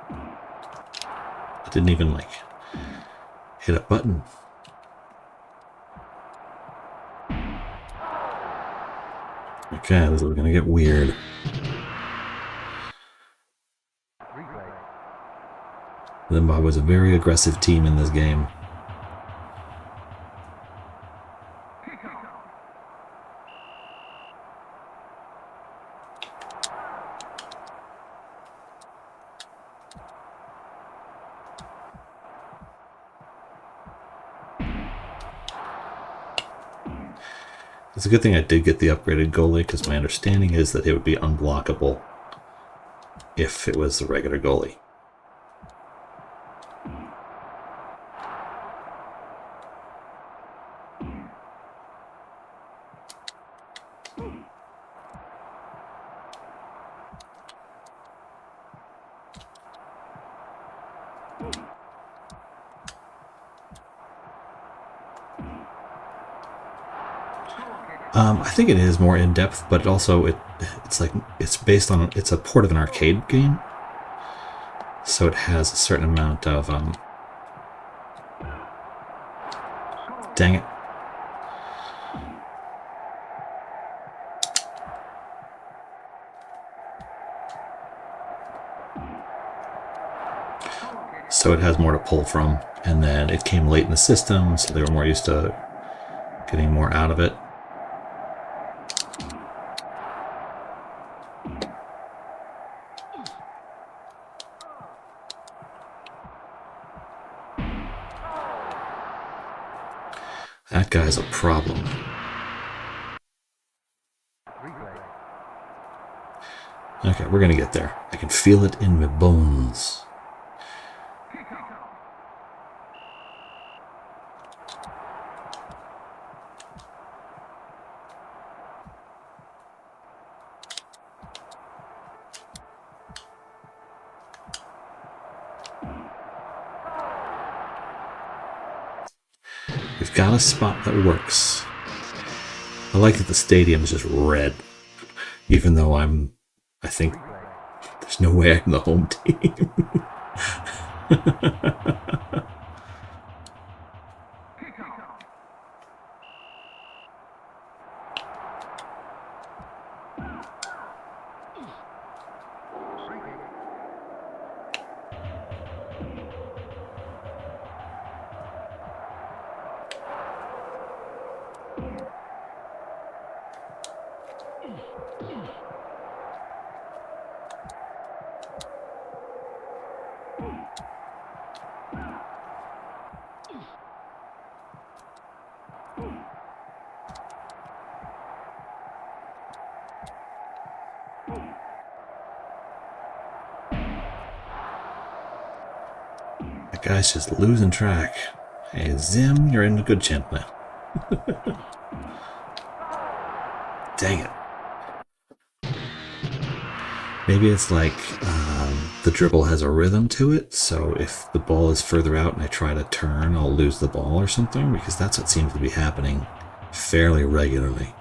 I didn't even like hit a button. Okay, this is gonna get weird. Zimbabwe was a very aggressive team in this game. It's a good thing I did get the upgraded goalie, because my understanding is that it would be unblockable if it was the regular goalie. I think it is more in depth, but also it's based on, it's a port of an arcade game, so it has a certain amount of dang it. So it has more to pull from, and then it came late in the system, so they were more used to getting more out of it. That guy's a problem. Okay, we're gonna get there. I can feel it in my bones. We've got a spot that works. I like that the stadium is just red, even though I think there's no way I'm the home team. That guy's just losing track. Hey, Zim, you're in a good channel now. Dang it. Maybe it's like the dribble has a rhythm to it, so if the ball is further out and I try to turn, I'll lose the ball or something, because that's what seems to be happening fairly regularly.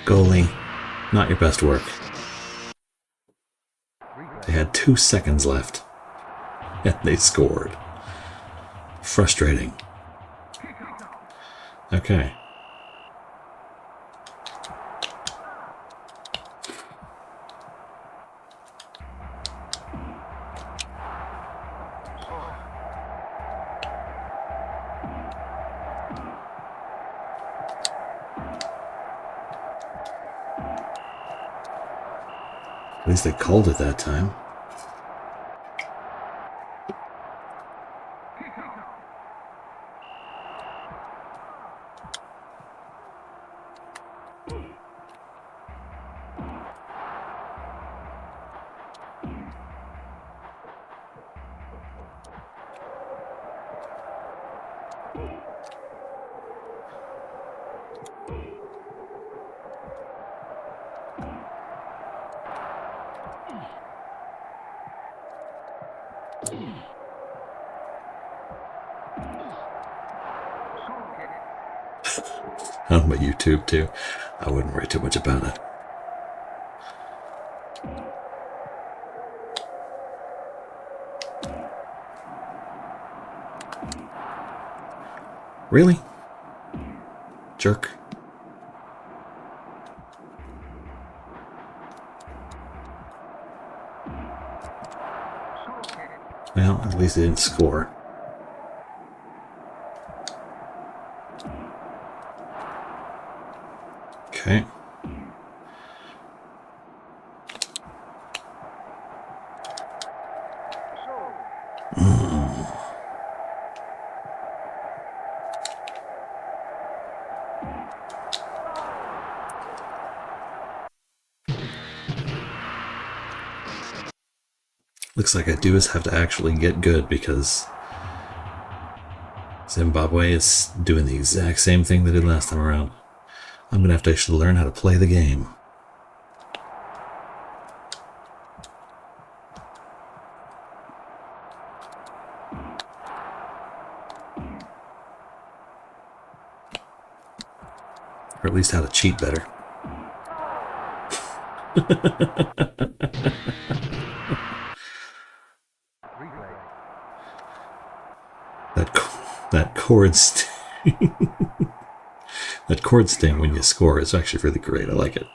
Goalie, not your best work. They had 2 seconds left, and they scored. Frustrating. Okay. At least they called it that time. On my YouTube too. I wouldn't worry too much about it. Really? Jerk. Well, at least they didn't score. Okay. Looks like I do have to actually get good because Zimbabwe is doing the exact same thing they did last time around. I'm going to have to actually learn how to play the game. Or at least how to cheat better. that chord that chord sting when you score is actually really great. I like it.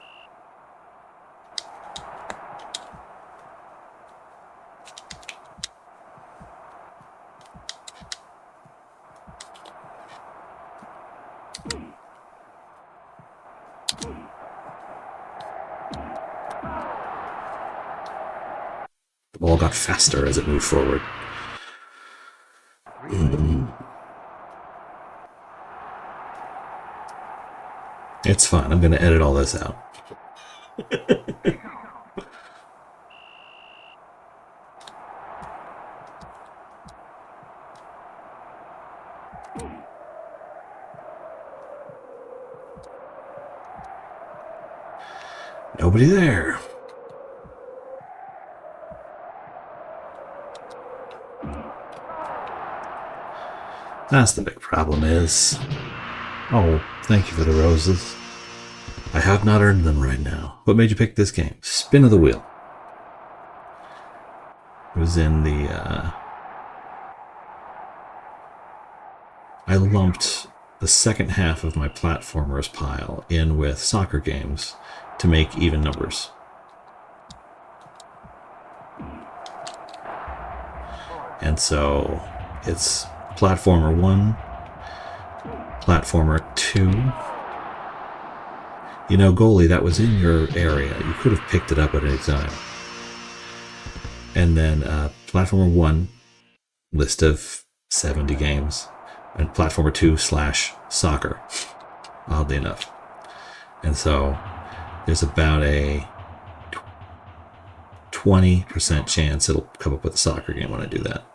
The ball got faster as it moved forward. It's fine. I'm going to edit all this out. Nobody there. That's the big problem is... Oh, thank you for the roses. I have not earned them right now. What made you pick this game? Spin of the wheel. It was in the... I lumped the second half of my platformers pile in with soccer games to make even numbers. And so it's Platformer 1, Platformer 2. You know, goalie, that was in your area. You could have picked it up at any time. And then Platformer 1, list of 70 games. And Platformer 2 / soccer, oddly enough. And so there's about a 20% chance it'll come up with a soccer game when I do that.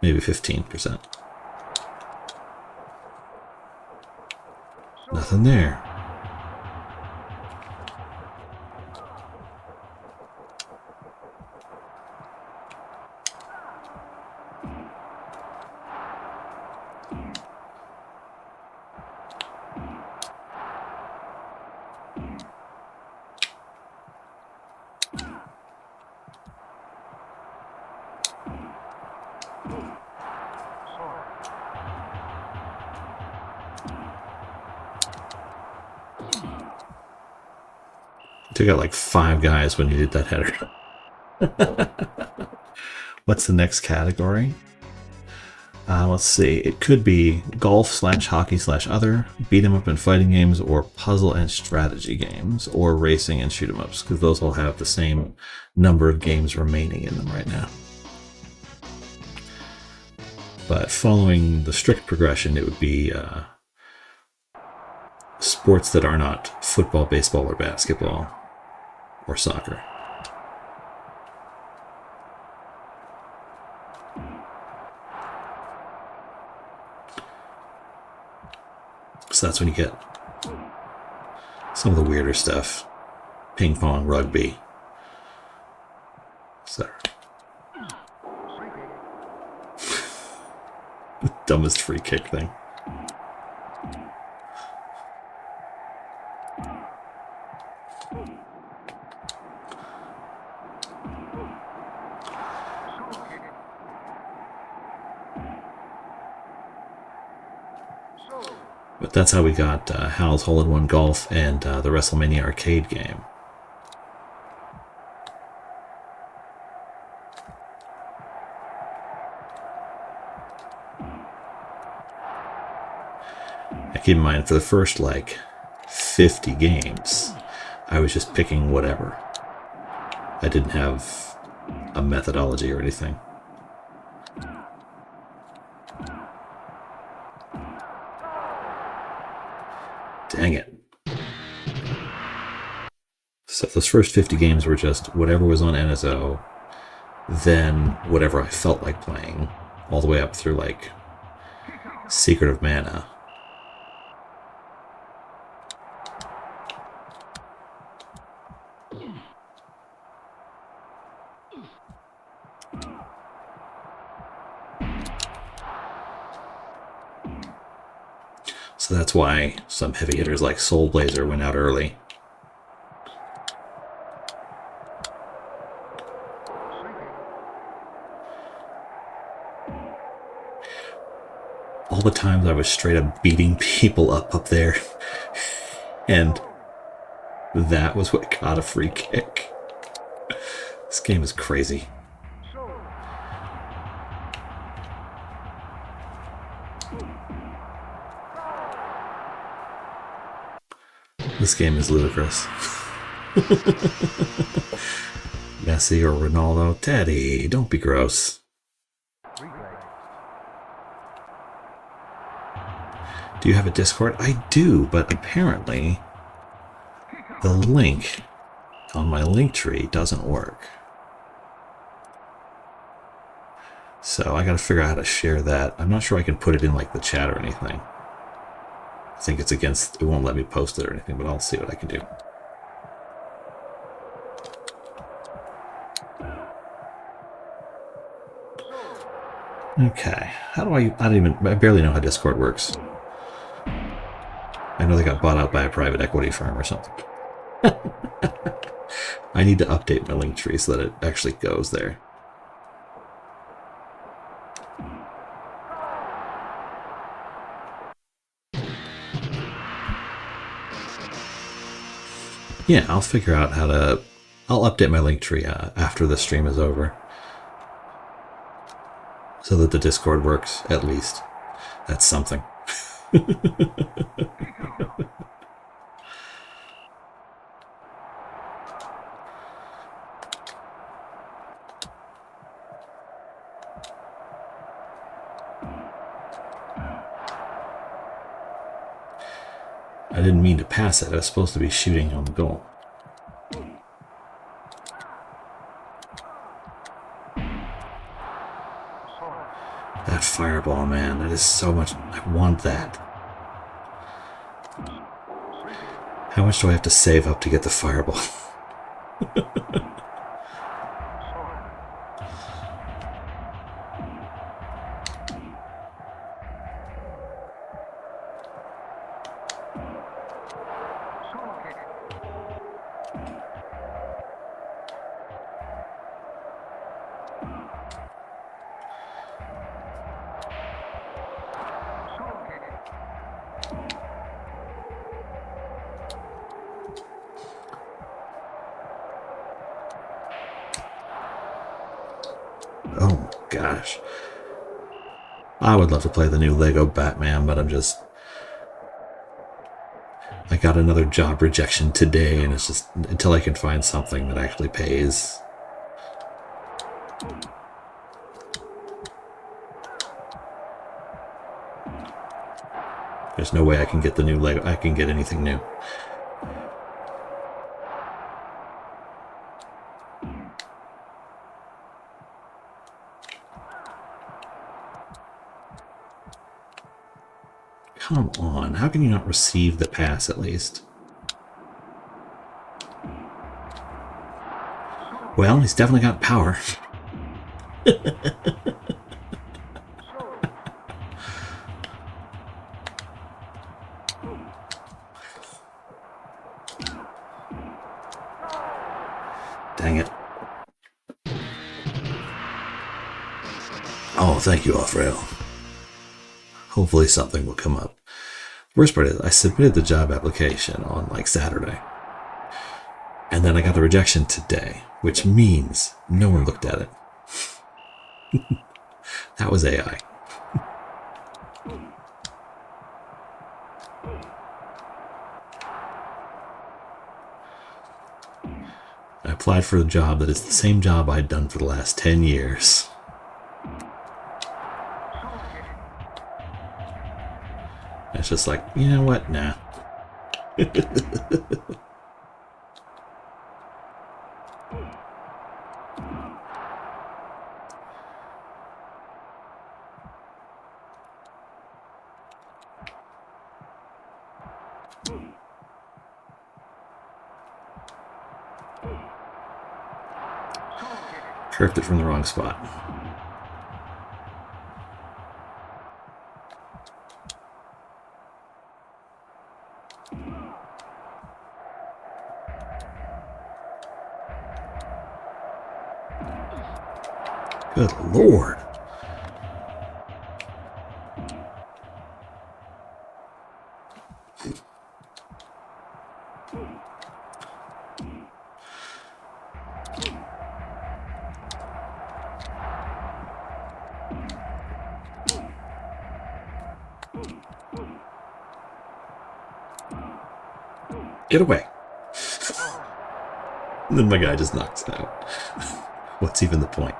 Maybe 15%. Nothing there. Took out like 5 guys when you did that header. What's the next category? Let's see. It could be golf/hockey/other, beat 'em up and fighting games, or puzzle and strategy games, or racing and shoot 'em ups, because those all have the same number of games remaining in them right now. But following the strict progression, it would be sports that are not football, baseball, or basketball, or soccer. So that's when you get some of the weirder stuff. Ping pong, rugby, etc. Dumbest free kick thing. But that's how we got Hal's Hole-in-One Golf and the WrestleMania arcade game. Now keep in mind, for the first, 50 games, I was just picking whatever. I didn't have a methodology or anything. Dang it. So those first 50 games were just whatever was on NSO, then whatever I felt like playing, all the way up through, Secret of Mana. So that's why some heavy hitters like Soul Blazer went out early. All the times I was straight up beating people up there. And that was what got a free kick. This game is crazy. This game is ludicrous. Messi or Ronaldo? Teddy, don't be gross. Do you have a Discord? I do, but apparently the link on my Linktree doesn't work. So I gotta figure out how to share that. I'm not sure I can put it in the chat or anything. I think it's against, it won't let me post it or anything, but I'll see what I can do. Okay, how do I barely know how Discord works. I know they got bought out by a private equity firm or something. I need to update my Linktree so that it actually goes there. Yeah, I'll figure out how to... I'll update my Linktree after the stream is over. So that the Discord works, at least. That's something. I didn't mean to pass it. I was supposed to be shooting on the goal. That fireball, man. That is so much... I want that. How much do I have to save up to get the fireball? Oh, gosh. I would love to play the new Lego Batman, but I got another job rejection today, and it's just until I can find something that actually pays. There's no way I can get the new Lego. I can get anything new. Come on, how can you not receive the pass at least? Well, he's definitely got power. Dang it. Oh, thank you, Alfredo. Hopefully something will come up. Worst part is I submitted the job application on like Saturday. And then I got the rejection today, which means no one looked at it. That was AI. I applied for a job that is the same job I'd done for the last 10 years. It's just like, you know what? Nah. Curved it from the wrong spot. Good Lord. Get away. And then my guy just knocks it out. What's even the point?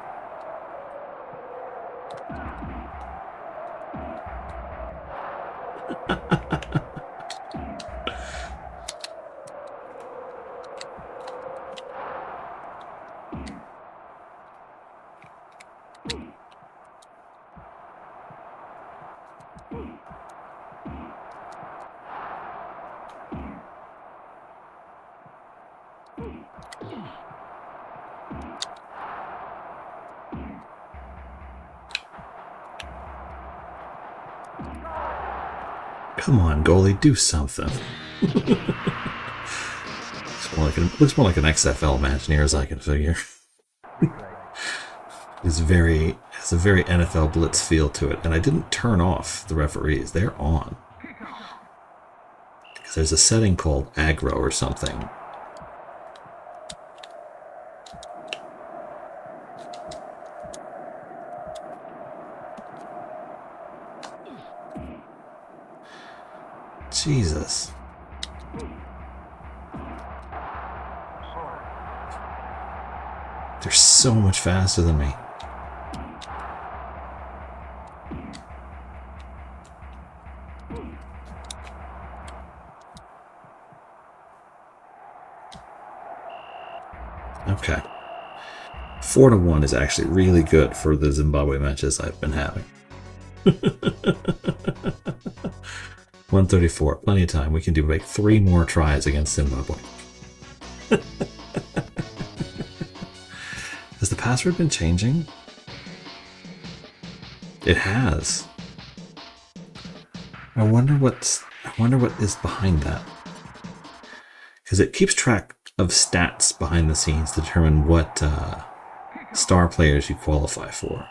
Come on, goalie, do something. Looks more like an XFL match near as I can figure. Has a very NFL blitz feel to it, and I didn't turn off the referees. They're on. Because there's a setting called aggro or something. Jesus. They're so much faster than me. Okay. 4-1 is actually really good for the Zimbabwe matches I've been having. 134, plenty of time. We can do like 3 more tries against Zimbabwe. Has the password been changing? It has. I wonder what is behind that. Because it keeps track of stats behind the scenes to determine what star players you qualify for.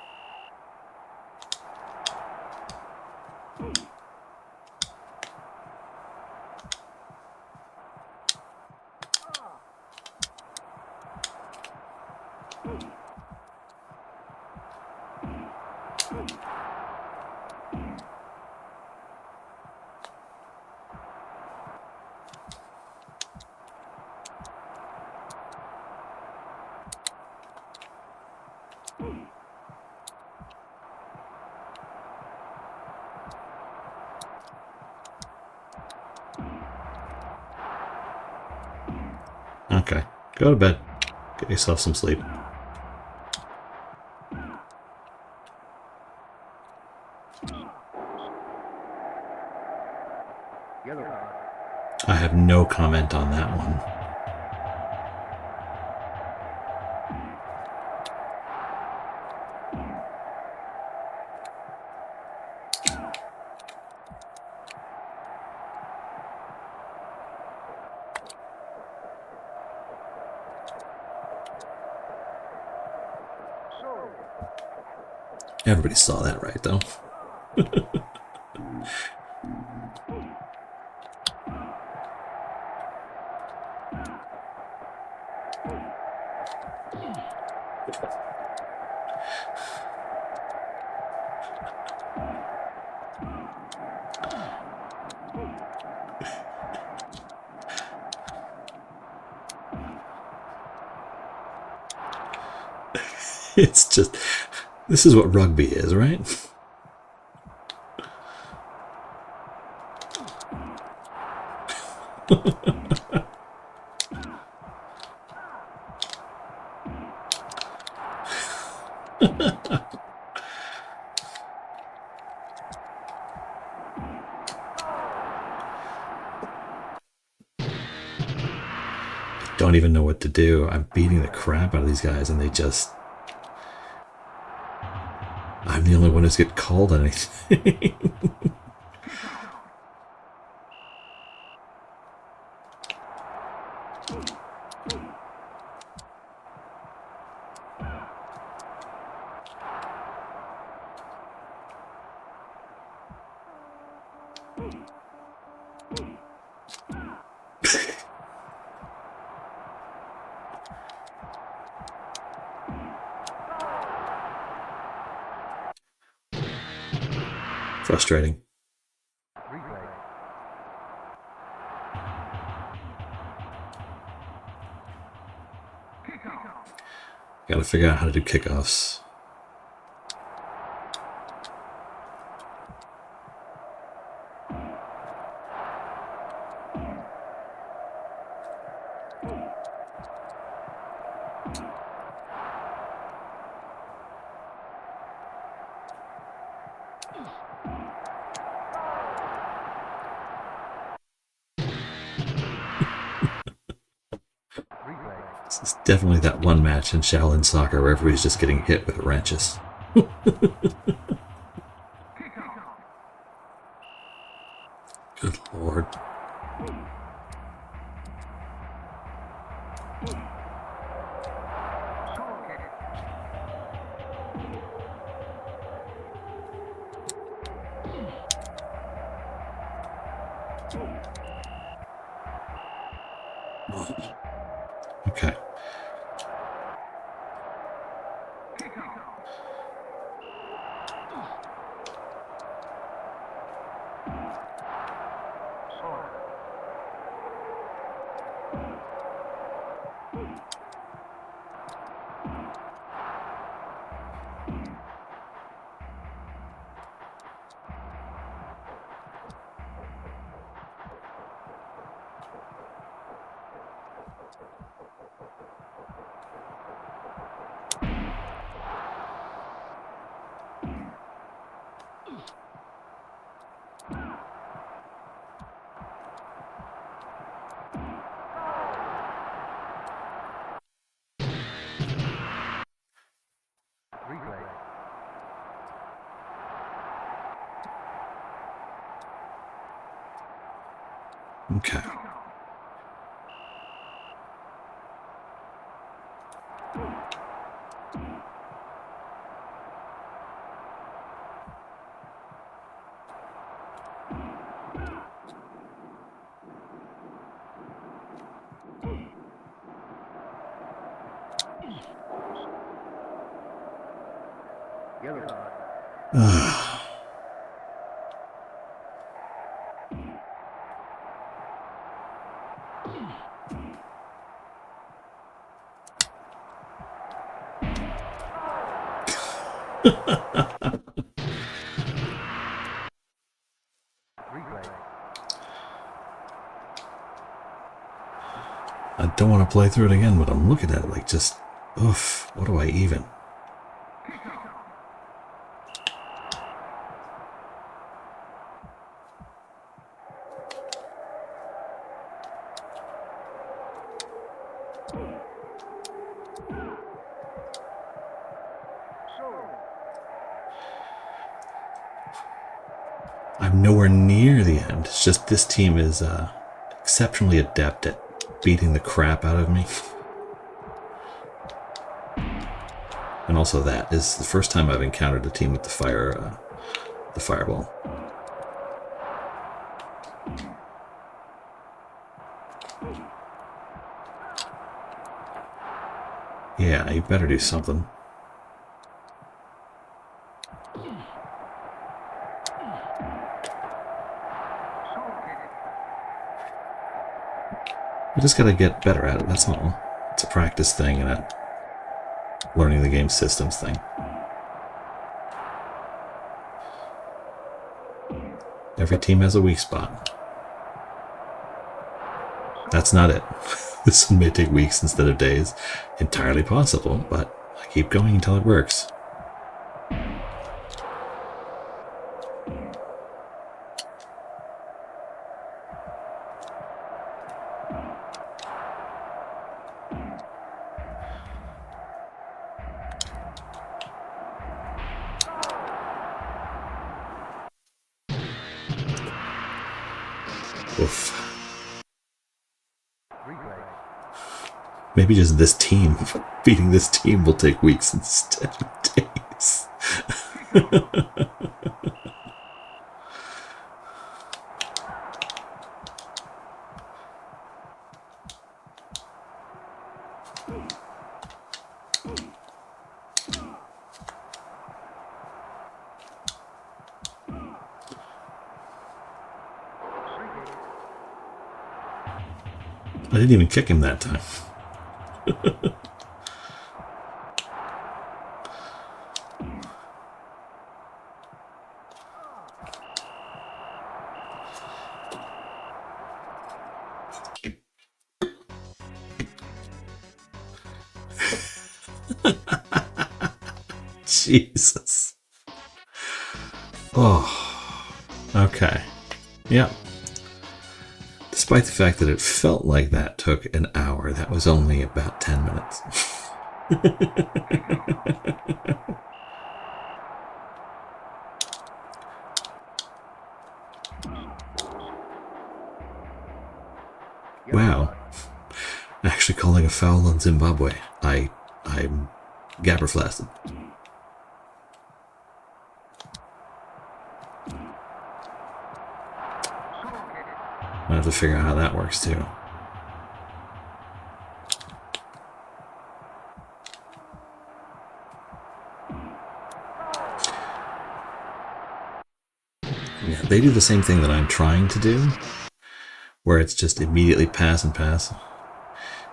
Okay. Go to bed. Get yourself some sleep. I have no comment on that one. Everybody saw that right, though. It's just, this is what rugby is, right? Don't even know what to do. I'm beating the crap out of these guys, and they just... I'm the only one who's get called on anything. Frustrating. Gotta figure out how to do kickoffs. This is definitely that one match in Shaolin Soccer where everybody's just getting hit with wrenches. Good Lord. Okay. Okay. I don't want to play through it again, but I'm looking at it like just, oof, what do I even? I'm nowhere near the end. It's just this team is exceptionally adept at beating the crap out of me. And also that is the first time I've encountered a team with the fireball. Yeah, you better do something. You just gotta get better at it, that's all. It's a practice thing and a learning the game systems thing. Every team has a weak spot. That's not it. This one may take weeks instead of days. Entirely possible, but I keep going until it works. Oof. Maybe just this team, beating this team will take weeks instead of days. I didn't even kick him that time. Jesus. Oh, okay. Yeah. Despite the fact that it felt like that took an hour, that was only about 10 minutes. Wow. Actually calling a foul on Zimbabwe. I'm gabberflasted. I have to figure out how that works too. Yeah, they do the same thing that I'm trying to do, where it's just immediately pass and pass.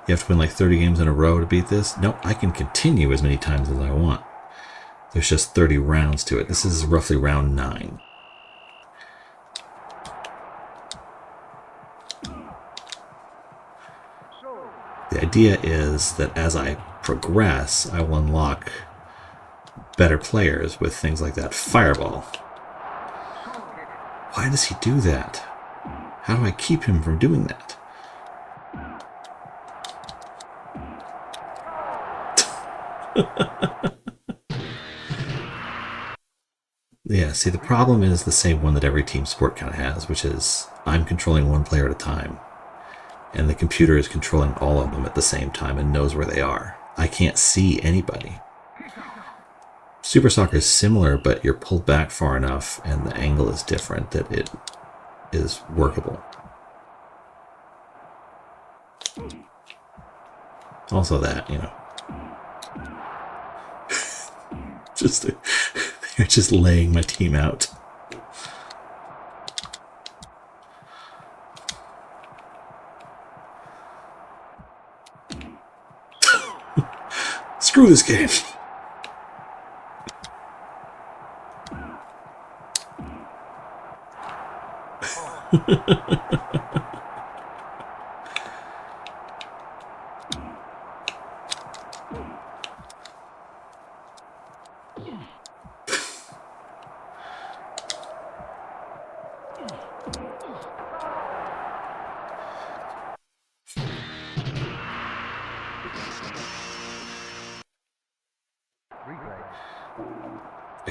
You have to win like 30 games in a row to beat this. No, I can continue as many times as I want. There's just 30 rounds to it. This is roughly round 9. The idea is that as I progress, I will unlock better players with things like that fireball. Why does he do that? How do I keep him from doing that? Yeah, see, the problem is the same one that every team sport kind of has, which is I'm controlling one player at a time, and the computer is controlling all of them at the same time and knows where they are. I can't see anybody. Super Soccer is similar, but you're pulled back far enough and the angle is different that it is workable. Also that, you know. They're just laying my team out. Screw this game.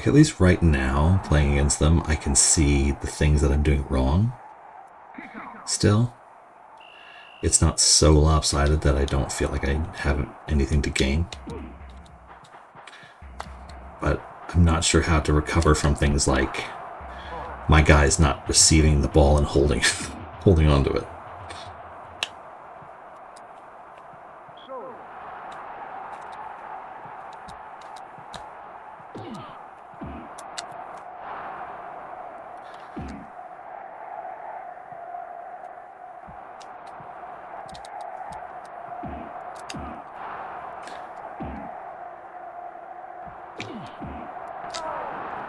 Like, at least right now, playing against them, I can see the things that I'm doing wrong. Still, it's not so lopsided that I don't feel like I have anything to gain. But I'm not sure how to recover from things like my guy's not receiving the ball and holding onto it.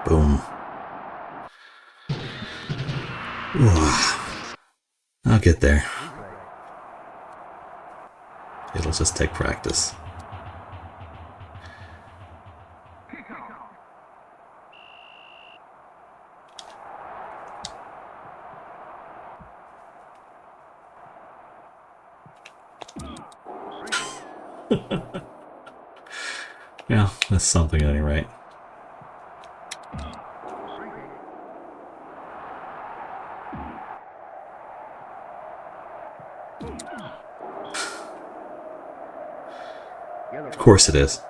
Boom. I'll get there. It'll just take practice. Yeah, that's something at any rate. Of course it is.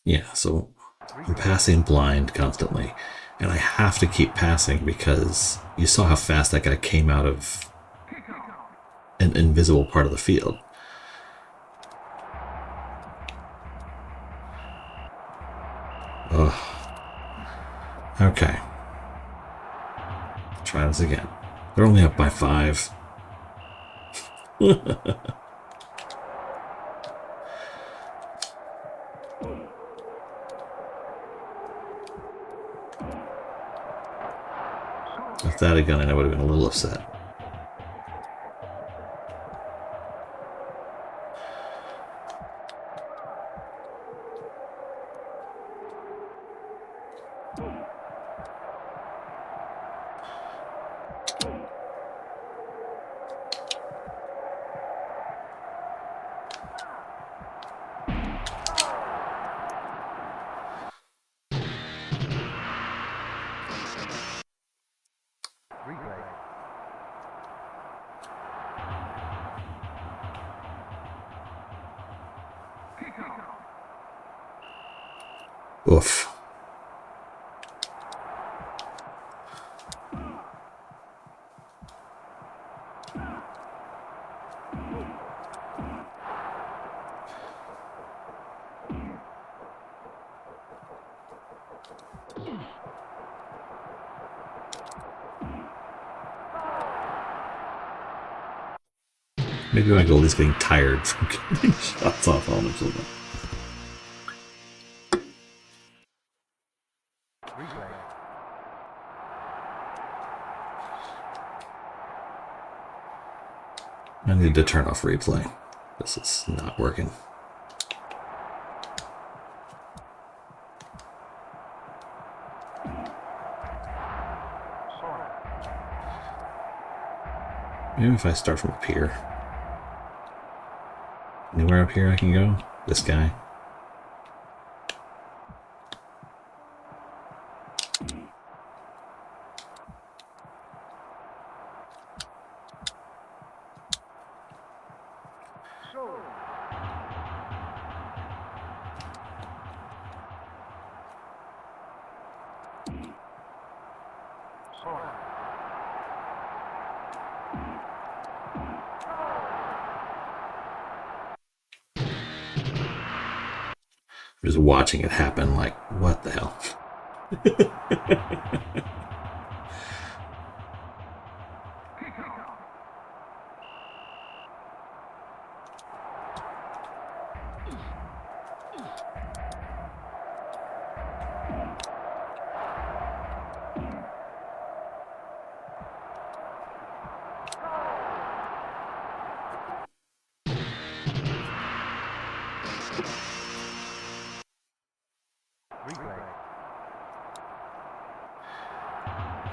Yeah, so I'm passing blind constantly, and I have to keep passing because you saw how fast that guy came out of an invisible part of the field. Ugh. Okay. Try this again. They're only up by 5. If that had gone in, I would have been a little upset. Oof. Maybe my goalie's getting tired from getting shots off on him so much. I need to turn off replay. This is not working. Maybe if I start from up here. Anywhere up here I can go? This guy. Just watching it happen, like, what the hell?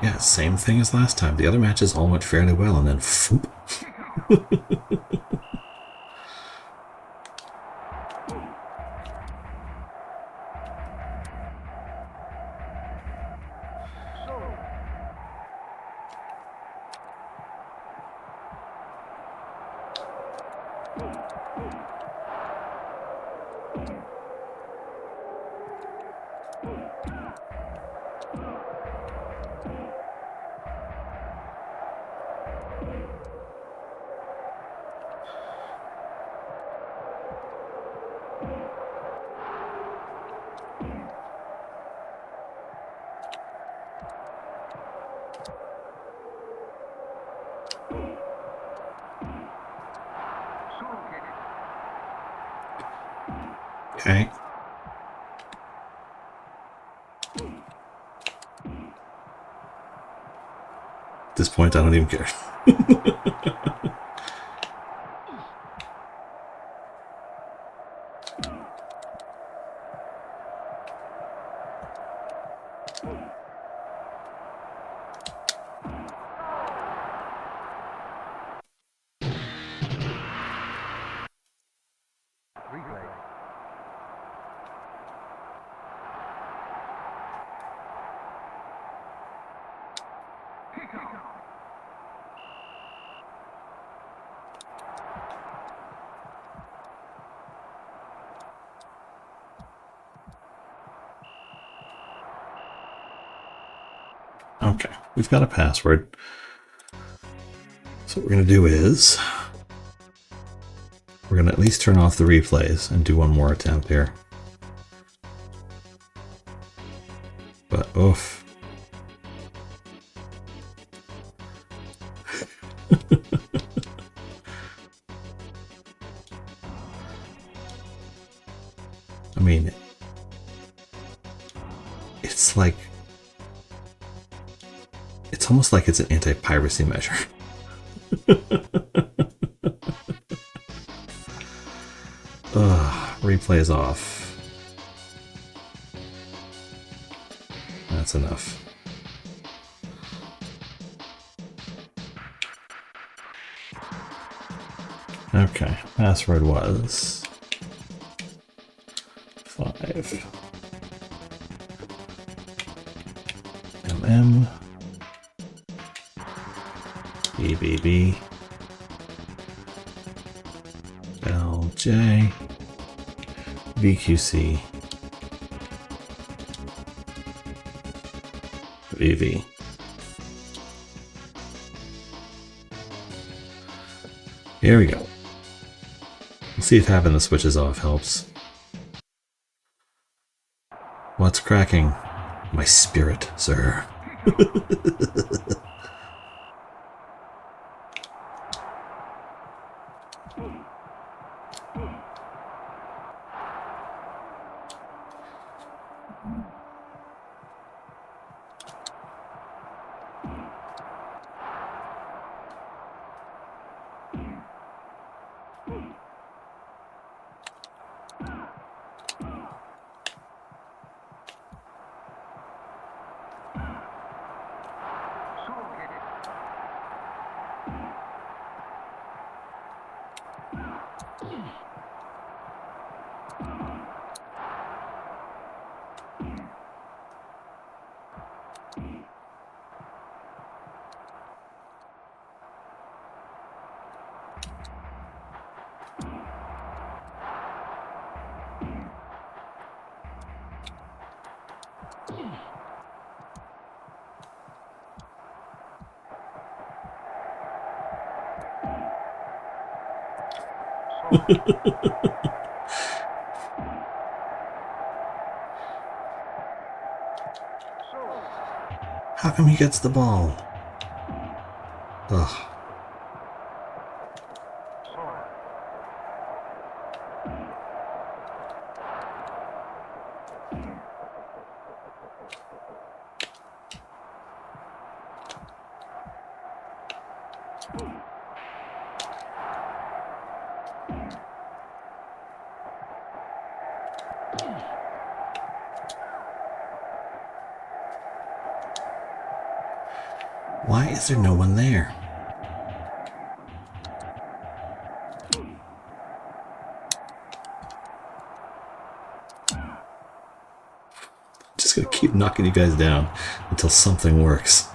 Yeah, same thing as last time. The other matches all went fairly well, and then foop. Okay. At this point, I don't even care. Okay, we've got a password. So what we're going to do is we're going to at least turn off the replays and do one more attempt here. But oof. I mean, it's like, it's almost like it's an anti-piracy measure. Ugh, replays off. That's enough. Okay, password was 5 MM BBB LJ VQC VV. Here we go. We'll see if having the switches off helps. What's cracking? My spirit, sir. How come he gets the ball? Ugh. Why is there no one there? Just gonna keep knocking you guys down until something works.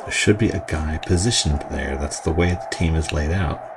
There should be a guy positioned there. That's the way the team is laid out.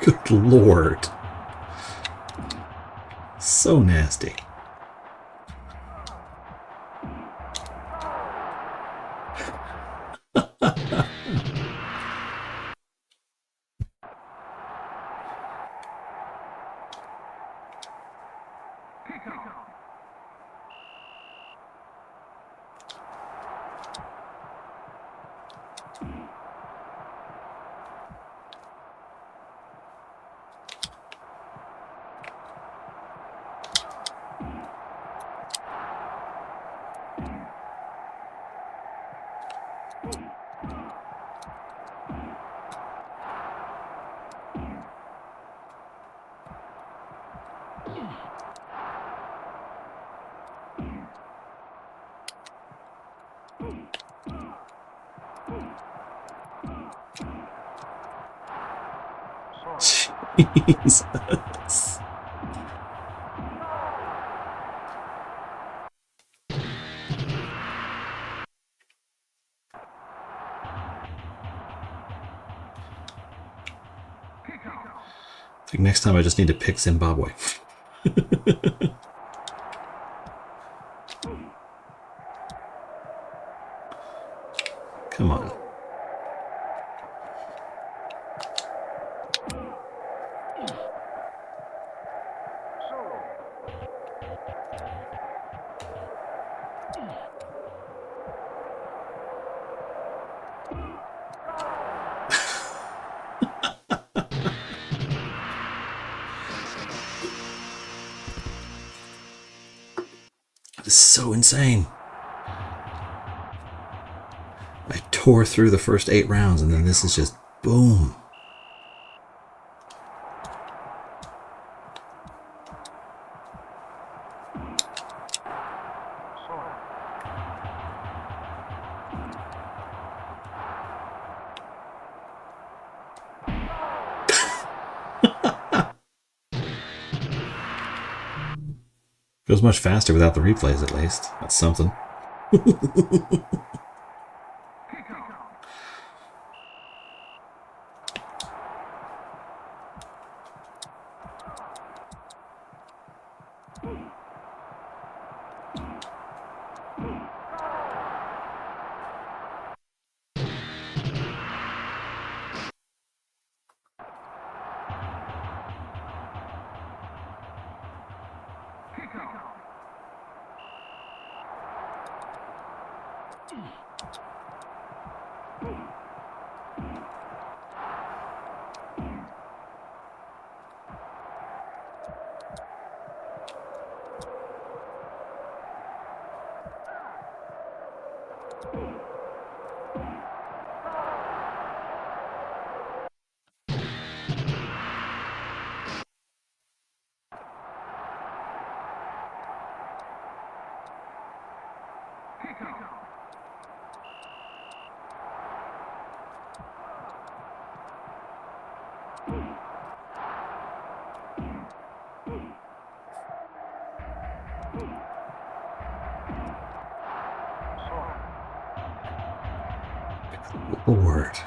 Good Lord. So nasty. Jesus. I think next time I just need to pick Zimbabwe. Come on. This is so insane. I tore through the first 8 rounds and then this is just boom. Goes much faster without the replays, at least. That's something. Lord.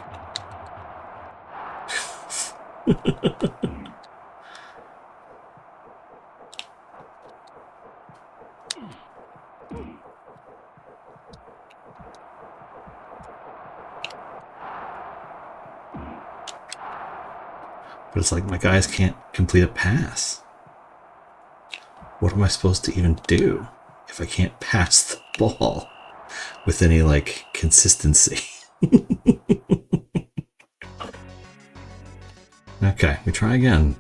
But it's like my guys can't complete a pass. What am I supposed to even do if I can't pass the ball with any, like, consistency? Okay, we try again.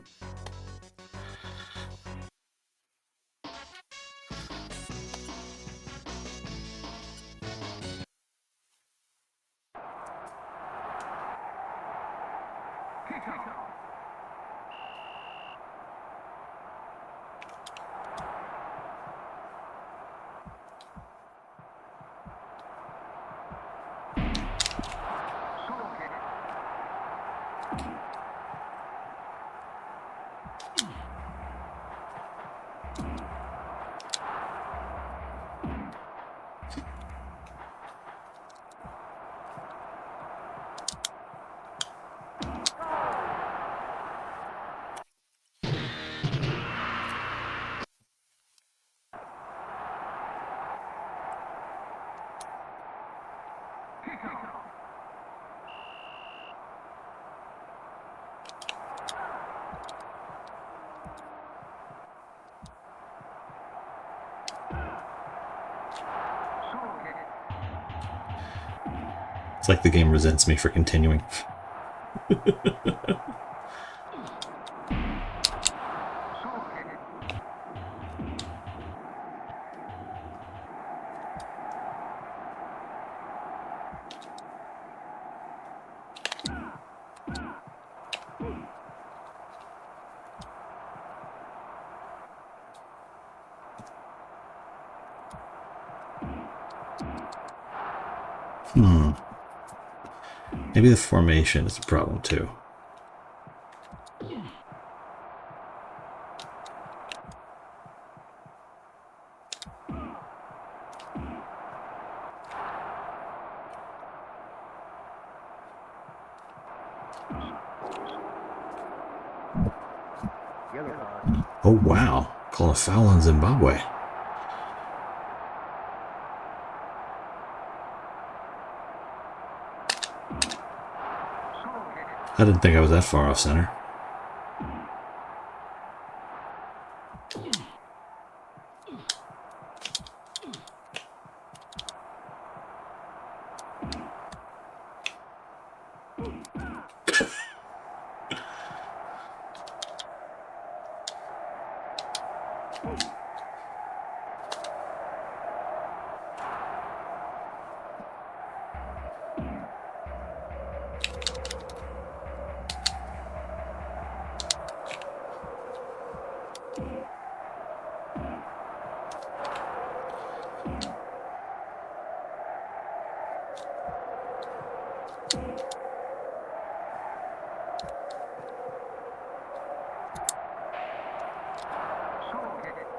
It's like the game resents me for continuing. Maybe the formation is a problem too. Oh wow, call a foul on Zimbabwe. I didn't think I was that far off center.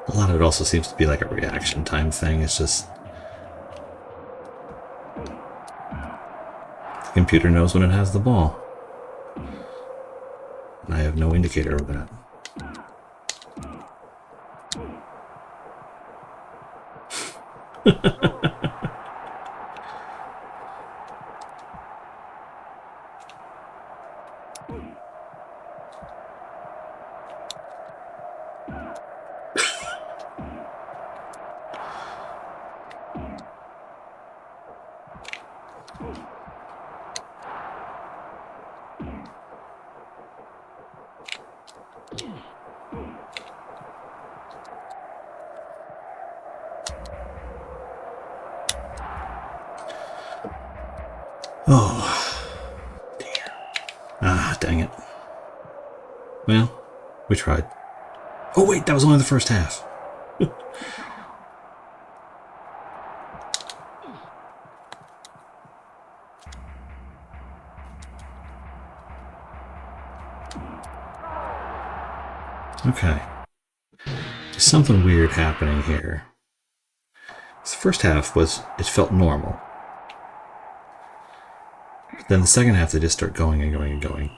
A lot of it also seems to be like a reaction time thing. It's just the computer knows when it has the ball. And I have no indicator of that. Oh, dear. Ah, dang it. Well, we tried. Oh, wait, that was only the first half. Okay. There's something weird happening here. The first half it felt normal. But then the second half, they just start going and going and going.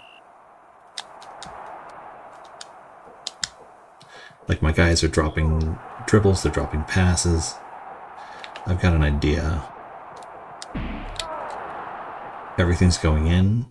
Like my guys are dropping dribbles, they're dropping passes. I've got an idea. Everything's going in.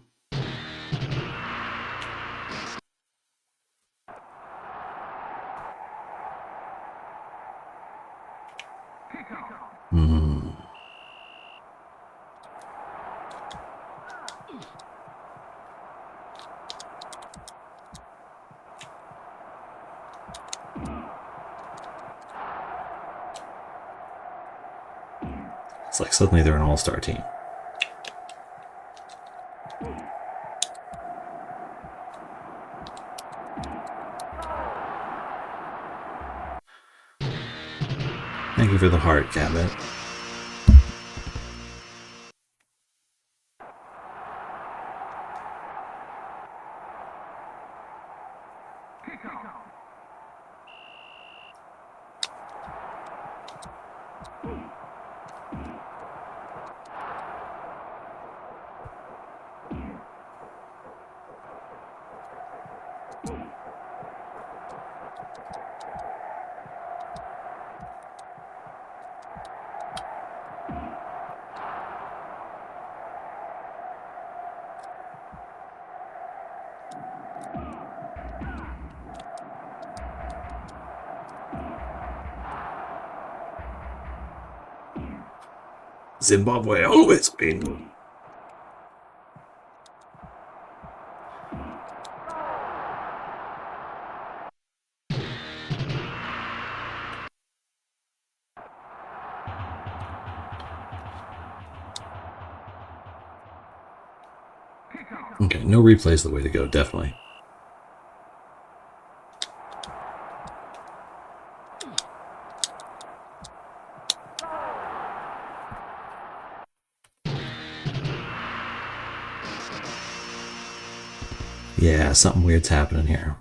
It's like suddenly they're an all-star team. Thank you for the heart, Cabot. Zimbabwe always win. Okay, no replay is the way to go, definitely. Yeah, something weird's happening here.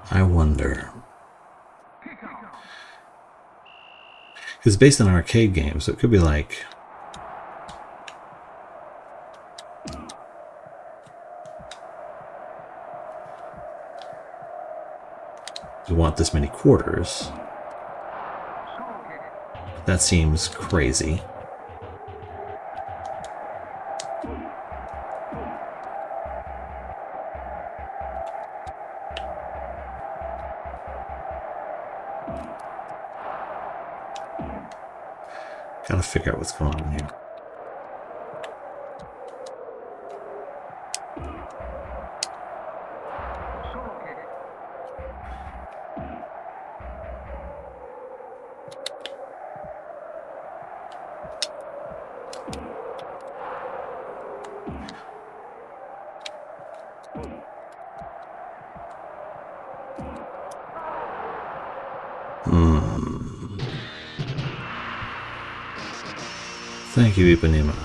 I wonder. It's based on an arcade game, so it could be like... You want this many quarters. That seems crazy. Gotta figure out what's going on here. Thank you, Ipanema.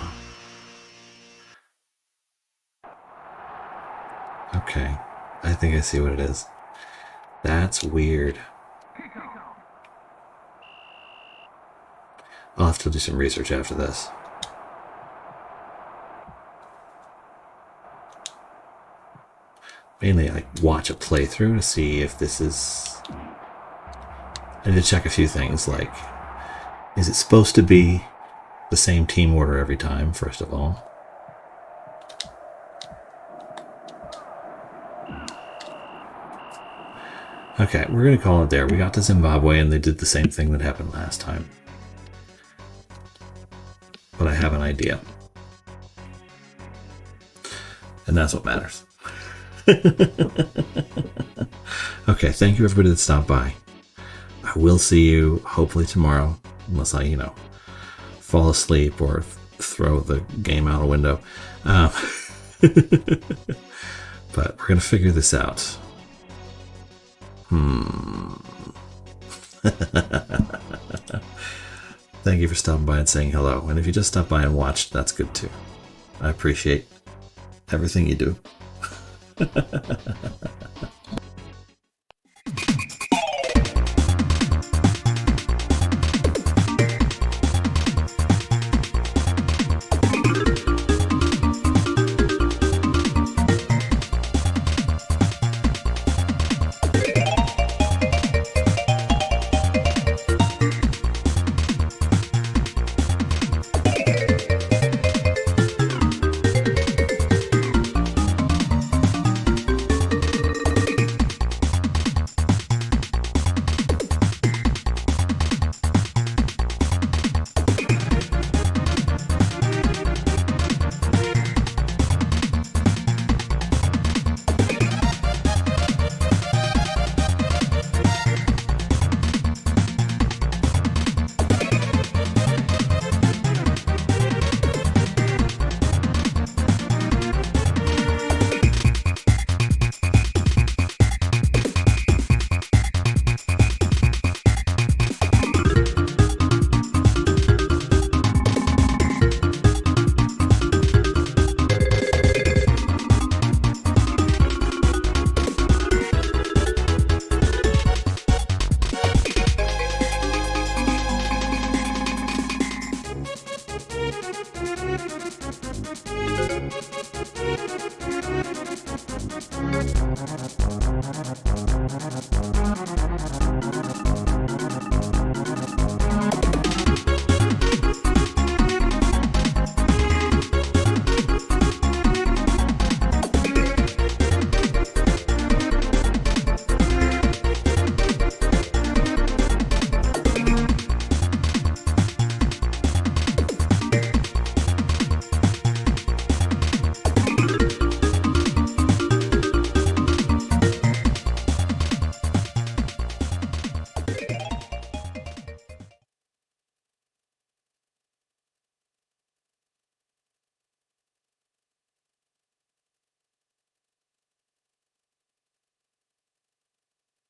Okay, I think I see what it is. That's weird. I'll have to do some research after this. Mainly, I watch a playthrough to see if this is... I need to check a few things, like, is it supposed to be the same team order every time, first of all? Okay, we're going to call it there. We got to Zimbabwe and they did the same thing that happened last time. But I have an idea. And that's what matters. Okay, thank you everybody that stopped by. I will see you hopefully tomorrow, unless I, fall asleep or throw the game out a window. But we're going to figure this out. Thank you for stopping by and saying hello. And if you just stopped by and watched, that's good too. I appreciate everything you do.